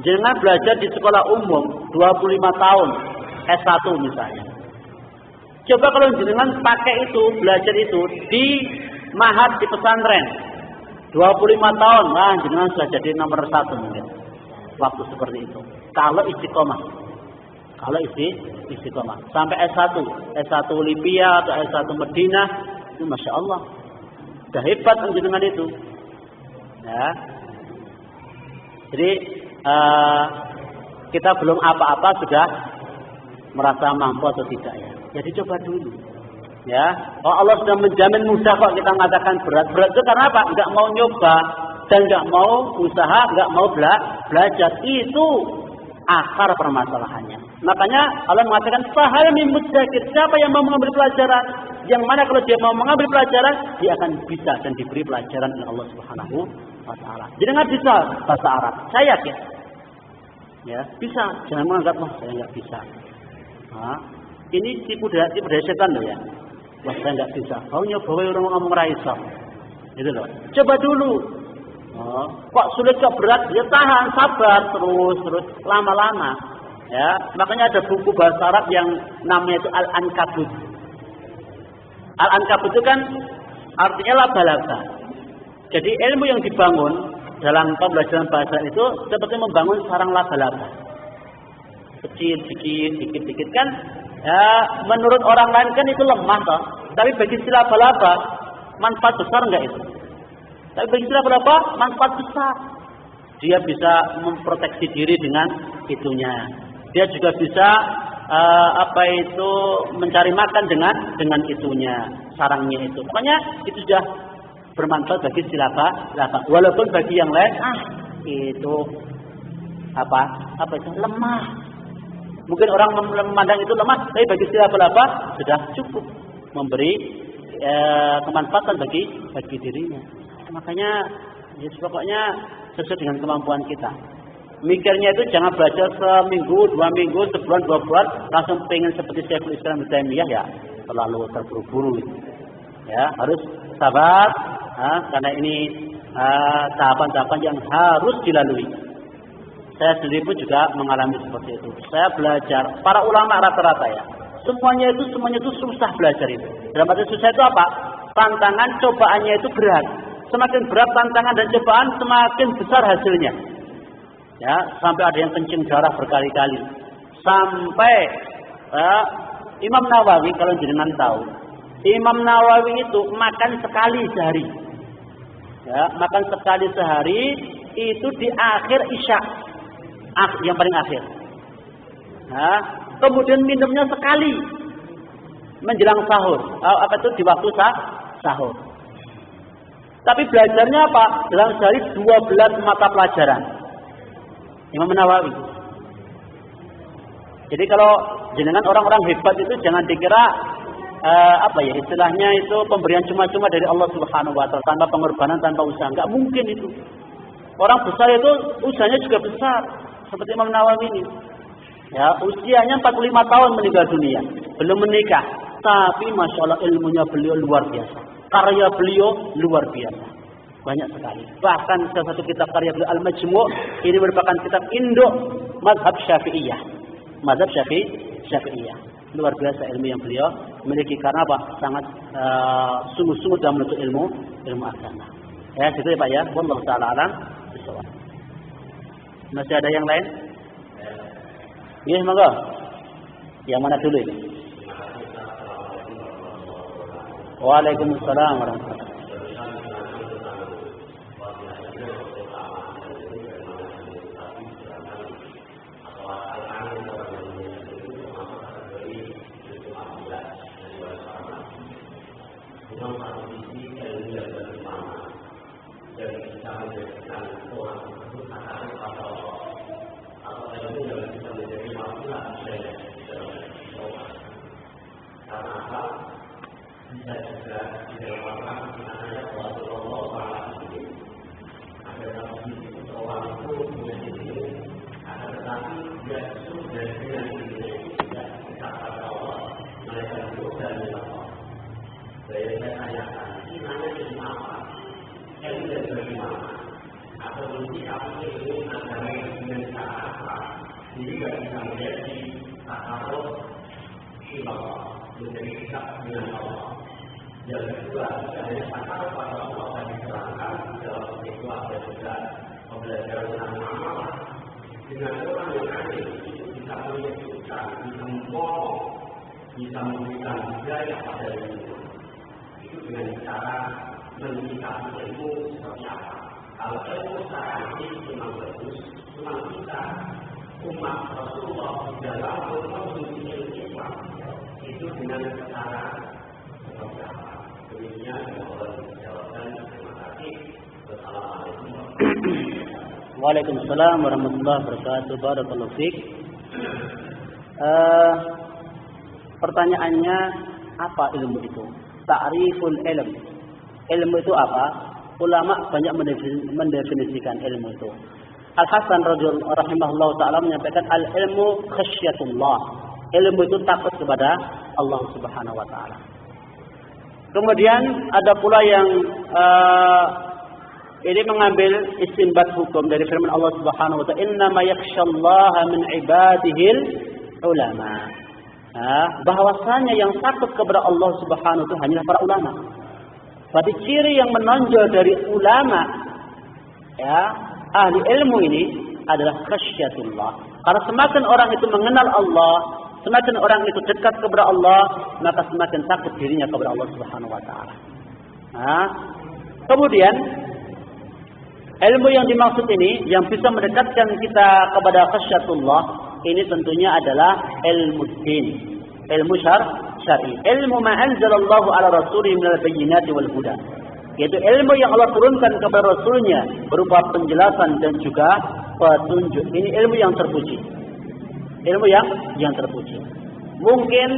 jenengan belajar di sekolah umum 25 tahun, S1 misalnya. Coba kalau jenengan pakai itu, belajar itu di mahad di pesantren 25 tahun, nah jenengan sudah jadi nomor 1 mungkin. Waktu seperti itu. Kalau istiqomah. Sampai S1 Libya atau S1 Madinah, itu Masya Allah. Sudah hebat jenengan itu. Ya. Jadi kita belum apa-apa sudah merasa mampu atau tidak ya. Jadi coba dulu. Ya. Oh Allah sudah menjamin mudah kok kita mengatakan berat. Berat itu karena apa? Enggak mau nyoba dan enggak mau usaha, enggak mau belajar. Itu akar permasalahannya. Makanya Allah mengatakan fahal min mudzakir, siapa yang mau mengambil pelajaran, yang mana kalau dia mau mengambil pelajaran dia akan bisa dan diberi pelajaran oleh Allah Subhanahu wa taala. Jadi nggak bisa bahasa Arab, saya yakin. Ya, bisa. Jangan menganggap saya nggak bisa. Nah, ini tipu daya setan loh ya. Wah, saya nggak bisa. Kau nyoba orang ngomong raisa. Itu loh. Coba dulu. Oh, kok sulit kok berat, ya tahan, sabar terus lama-lama. Ya, makanya ada buku bahasa Arab yang namanya itu Al-Ankabut. Al-Ankabut itu kan artinya laba-laba. Jadi ilmu yang dibangun dalam pembelajaran bahasa itu seperti membangun sarang laba-laba. Kecil, dikit kan. Ya, menurut orang lain kan itu lemah toh. Tapi bagi si laba-laba manfaat besar enggak itu? Tapi bagi si laba-laba manfaat besar. Dia bisa memproteksi diri dengan itunya. Dia juga bisa mencari makan dengan itunya, sarangnya itu. Pokoknya itu sudah bermanfaat bagi si laba. Walaupun bagi yang lain itu itu lemah. Mungkin orang memandang itu lemah, tapi bagi si laba sudah cukup memberi kemanfaatan bagi dirinya. Makanya ya pokoknya sesuai dengan kemampuan kita. Mikirnya itu jangan belajar seminggu, 2 minggu, sebulan, 2 bulan, langsung pengen seperti Syekhul Islam Ibnu Taimiyah ya, terlalu terburu-buru. Ya, harus sabar, karena ini tahapan-tahapan yang harus dilalui. Saya sendiri pun juga mengalami seperti itu. Saya belajar, para ulama rata-rata ya, semuanya itu susah belajar itu. Dalam arti susah itu apa? Tantangan, cobaannya itu berat. Semakin berat tantangan dan cobaan, semakin besar hasilnya. Ya, sampai ada yang kencing darah berkali-kali. Sampai Imam Nawawi kalau jenengan tahu, Imam Nawawi itu makan sekali sehari. Ya, makan sekali sehari itu di akhir Isya. Yang paling akhir. Nah, kemudian minumnya sekali. menjelang sahur. Apa itu di waktu sahur. Tapi belajarnya apa? Dalam sehari 12 mata pelajaran. Imam Nawawi. Jadi kalau jenengan orang-orang hebat itu jangan dikira istilahnya itu pemberian cuma-cuma dari Allah Subhanahu wa taala tanpa pengorbanan, tanpa usaha. Enggak mungkin itu. Orang besar itu usahanya juga besar. Seperti Imam Nawawi ini. Ya, usianya 45 tahun meninggal dunia, belum menikah, tapi masya Allah ilmunya beliau luar biasa, karya beliau luar biasa, banyak sekali. Bahkan salah satu kitab karya beliau Al-Majmu' ini merupakan kitab induk mazhab Syafi'iyah, luar biasa ilmu yang beliau memiliki karena apa? Sangat sungguh-sungguh dalam menuntut ilmu agama. Ya, gitu ya Pak ya. Wallahu taala alam bisawab. Masih ada yang lain? Ya, monggo. Yang mana dulu ini? Waalaikumsalam warahmatullahi bisa memberikan budaya pada ilmu itu dengan cara menyikapi ilmu seperti apa. Kalau ilmu secara aktif memang bagus, memang bisa umat Rasulullah di dalam mengkonsumsi ilmu Islam itu dengan cara seperti apa. Demikian semoga dijawabkan. Terima kasih. Wassalamualaikum warahmatullahi wabarakatuh. Waalaikumsalam warahmatullahi wabarakatuh. Barakallahu fiik. Pertanyaannya, apa ilmu itu? Ta'riful ilm. Ilmu itu apa? Ulama banyak mendefinisikan ilmu itu. Al-Hasan rahimahullah ta'ala menyampaikan al-ilmu khasyatullah. Ilmu itu takut kepada Allah Subhanahu wa ta'ala. Kemudian ada pula yang ini mengambil istinbat hukum dari firman Allah Subhanahu wa ta'ala, "Innama yakhsyallaha min ibadihil ulama." Bahwasanya yang takut kepada Allah Subhanahu wa ta'ala hanyalah para ulama. Berarti ciri yang menonjol dari ulama, ya, ahli ilmu ini adalah khasyatullah. Karena semakin orang itu mengenal Allah, semakin orang itu dekat kepada Allah, maka semakin takut dirinya kepada Allah Subhanahu wa ta'ala. Kemudian ilmu yang dimaksud ini yang bisa mendekatkan kita kepada khasyatullah ini tentunya adalah ilmu din, ilmu syar'i, ilmu ma anzalallahu ala rasulih minal bayyinati wal huda. Yaitu ilmu yang Allah turunkan kepada Rasulnya berupa penjelasan dan juga petunjuk. Ini ilmu yang terpuji. Ilmu yang terpuji. Mungkin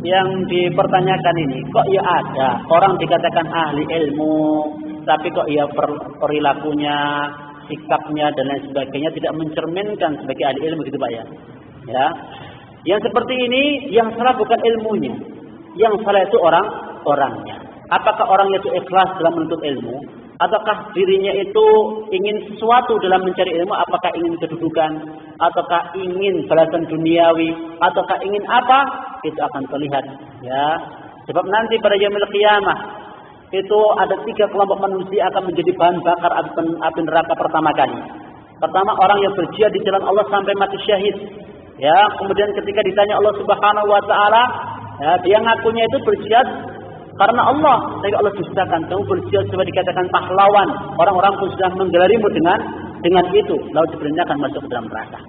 yang dipertanyakan ini, kok ya ada orang dikatakan ahli ilmu, tapi kok ya perilakunya, sikapnya dan lain sebagainya tidak mencerminkan sebagai ahli ilmu, gitu Pak ya. Ya. Yang seperti ini yang salah bukan ilmunya. Yang salah itu orangnya. Apakah orangnya itu ikhlas dalam menuntut ilmu, ataukah dirinya itu ingin sesuatu dalam mencari ilmu, apakah ingin kedudukan, ataukah ingin balasan duniawi, ataukah ingin apa? Itu akan terlihat, ya. Sebab nanti pada yaumil qiyamah itu ada 3 kelompok manusia akan menjadi bahan bakar api neraka pertama kali. Pertama, orang yang berjihad di jalan Allah sampai mati syahid. Ya, kemudian ketika ditanya Allah Subhanahu wa taala, ya, dia ngakunya itu berjihad karena Allah. Tapi Allah dustakan, kamu berjihad supaya dikatakan pahlawan. Orang-orang pun sudah menggelarimu dengan itu, lalu diperintahkan masuk ke dalam neraka.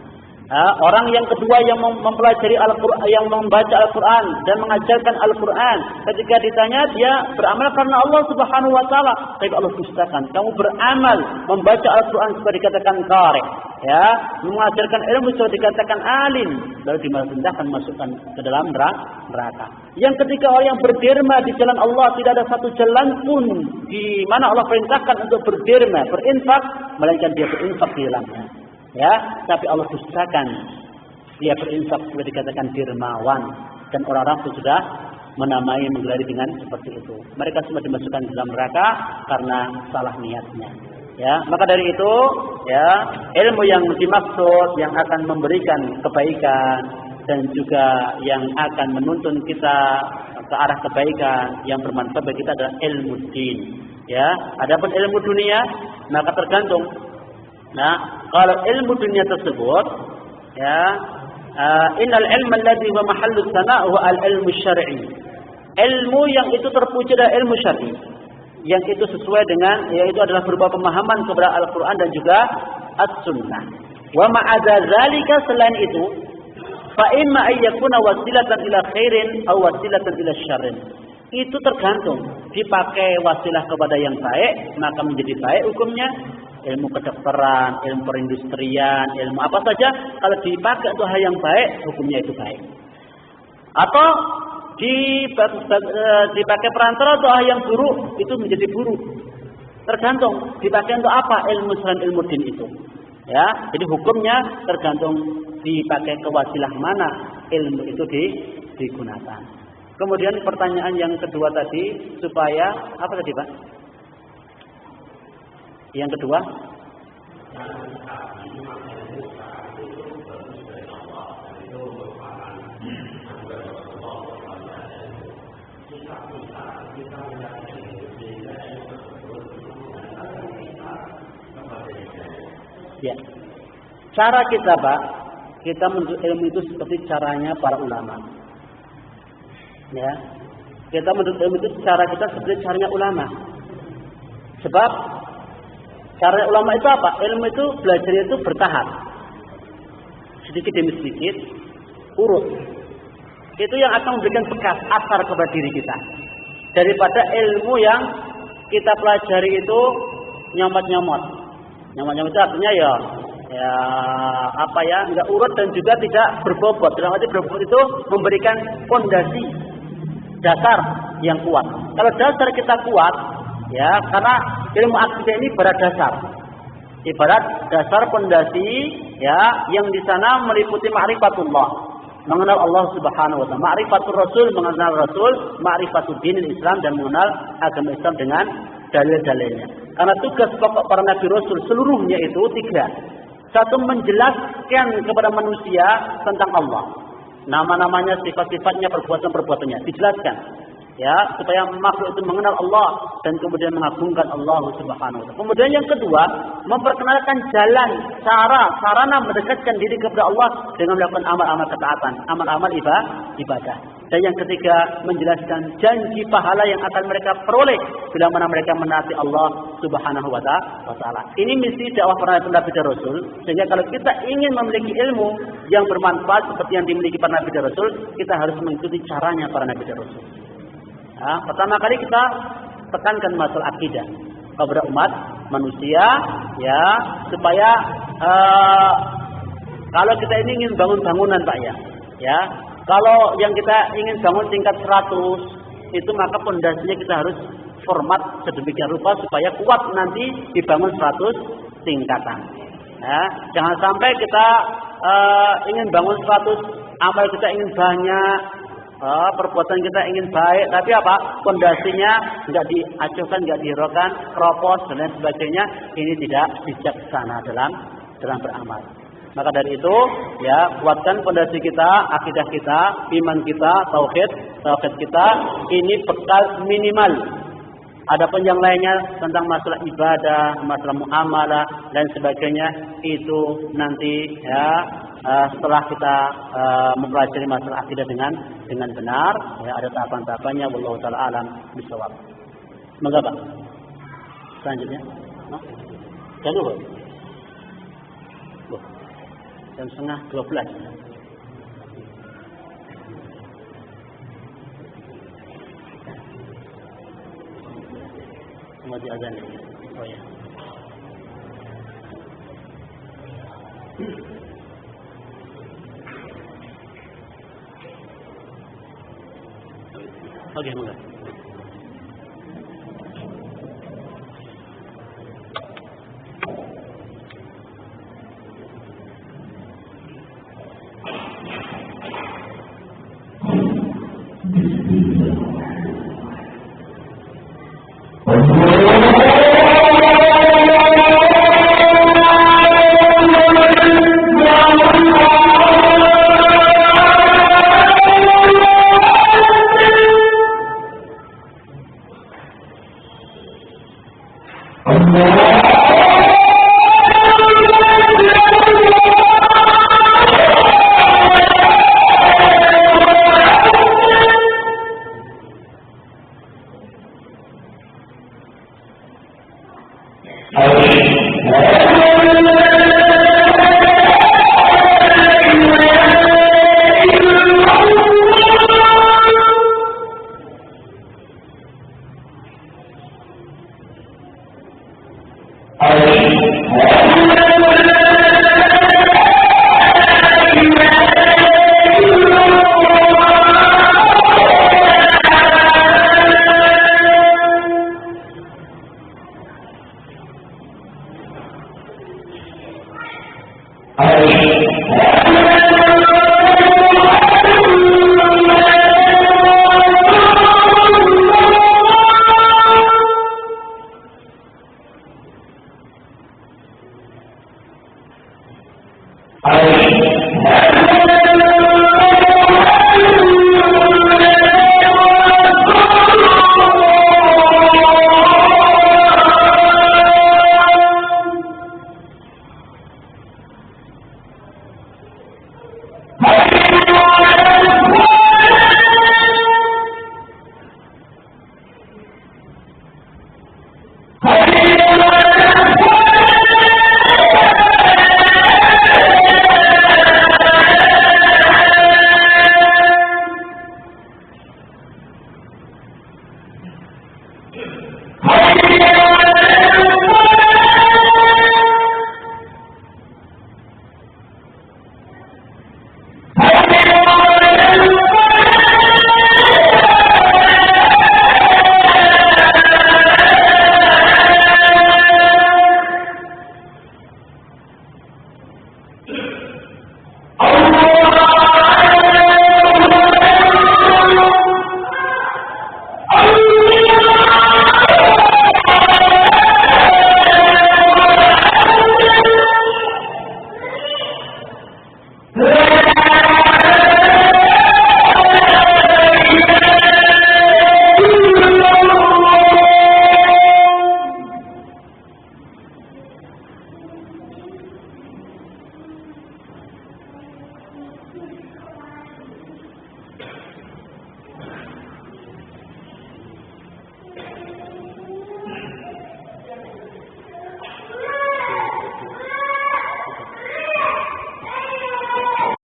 Orang yang kedua yang mempelajari Al-Quran, yang membaca Al-Quran dan mengajarkan Al-Quran, ketika ditanya dia beramal karena Allah Subhanahu Wa Taala. Tapi Allah dustakan. Kamu beramal membaca Al-Quran supaya dikatakan qari, ya, mengajarkan ilmu supaya dikatakan alim, lalu dimasukkan masukkan ke dalam neraka. Yang ketiga orang yang berderma di jalan Allah, tidak ada satu jalan pun di mana Allah perintahkan untuk berderma, berinfak, melainkan dia berinfak di dalamnya. Ya, tapi Allah dustakan. Dia berinfak sudah dikatakan dermawan, dan orang-orang itu sudah menamai menggelari dengan seperti itu. Mereka semua dimasukkan ke dalam neraka karena salah niatnya. Ya, maka dari itu, ya, ilmu yang dimaksud yang akan memberikan kebaikan dan juga yang akan menuntun kita ke arah kebaikan yang bermanfaat bagi kita adalah ilmu din. Ya, adapun ilmu dunia maka tergantung. Nah, kalau ilmu dunia tersebut, ya, innal ilma alladhi wa mahallu sana' wa al-ilmu syar'i. Ilmu yang itu terpuji adalah ilmu syar'i. Yang itu sesuai dengan, yaitu adalah berupa pemahaman kepada Al-Quran dan juga As-Sunnah. Wa ma'adza dzalika, selain itu, fa imma ay yakuna wasilatan ila khairin aw wasilatan ila syarrin. Itu tergantung, dipakai wasilah kepada yang baik, maka menjadi baik hukumnya. Ilmu kedokteran, ilmu perindustrian, ilmu apa saja, kalau dipakai untuk hal yang baik, hukumnya itu baik. Atau dipakai perantara untuk hal yang buruk, itu menjadi buruk. Tergantung dipakai untuk apa ilmu selain ilmu din itu. Ya, jadi hukumnya tergantung dipakai ke wasilah mana ilmu itu digunakan. Kemudian pertanyaan yang kedua tadi, supaya apa tadi, Pak? Yang kedua, ya, cara kita, Pak, kita menuntut ilmu itu seperti caranya para ulama. Ya, kita menuntut ilmu itu cara kita seperti caranya ulama. Sebab cara ulama itu apa? Ilmu itu belajar itu bertahap, sedikit demi sedikit, urut. Itu yang akan memberikan bekas asar kepada diri kita. Daripada ilmu yang kita pelajari itu nyomot-nyomot. Nyomot-nyomot itu artinya ya apa ya, enggak urut dan juga tidak berbobot. Dalam arti berbobot itu memberikan fondasi, dasar yang kuat. Kalau dasar kita kuat, ya, karena ilmu akidah ini ibarat dasar fondasi, ya, yang di sana meliputi ma'rifatullah, mengenal Allah Subhanahu wa taala, ma'rifatul Rasul, mengenal Rasul, ma'rifatul dinil Islam, dan mengenal agama Islam dengan dalil-dalilnya. Karena tugas pokok para nabi Rasul seluruhnya itu tiga. Satu, menjelaskan kepada manusia tentang Allah, nama-namanya, sifat-sifatnya, perbuatan-perbuatannya dijelaskan. Ya, supaya makhluk itu mengenal Allah dan kemudian mengagungkan Allah Subhanahu wa taala. Kemudian yang kedua, memperkenalkan jalan, sarana mendekatkan diri kepada Allah dengan melakukan amal-amal ketaatan, amal-amal ibadah. Dan yang ketiga, menjelaskan janji pahala yang akan mereka peroleh bila mana mereka menaati Allah Subhanahu wa taala. Ini misi dakwah para nabi dan rasul, sehingga kalau kita ingin memiliki ilmu yang bermanfaat seperti yang dimiliki para nabi dan rasul, kita harus mengikuti caranya para nabi dan rasul. Nah, pertama kali kita tekankan masalah akidah kepada umat manusia, ya, supaya kalau kita ini ingin bangun bangunan, Pak, ya, kalau yang kita ingin bangun tingkat 100 itu, maka pondasinya kita harus format sedemikian rupa supaya kuat nanti dibangun 100 tingkatan. Ya, jangan sampai kita ingin bangun 100, amal kita ingin banyak, perbuatan kita ingin baik, tapi apa? Pondasinya nggak diacuhkan, nggak dirokan, keropos dan lain sebagainya. Ini tidak bijaksana dalam beramal. Maka dari itu, ya, kuatkan pondasi kita, akidah kita, iman kita, tauhid kita. Ini bekal minimal. Adapun yang lainnya tentang masalah ibadah, masalah muamalah dan sebagainya, itu nanti, ya, setelah kita mempelajari masalah akidah dengan benar, ya, ada tahapan-tahapannya. Wallahu taala alam bisawab. Semoga, Pak. Selanjutnya, jangan lupa. Jam setengah 12. Mau diazan. Oh ya. Oke, enggak.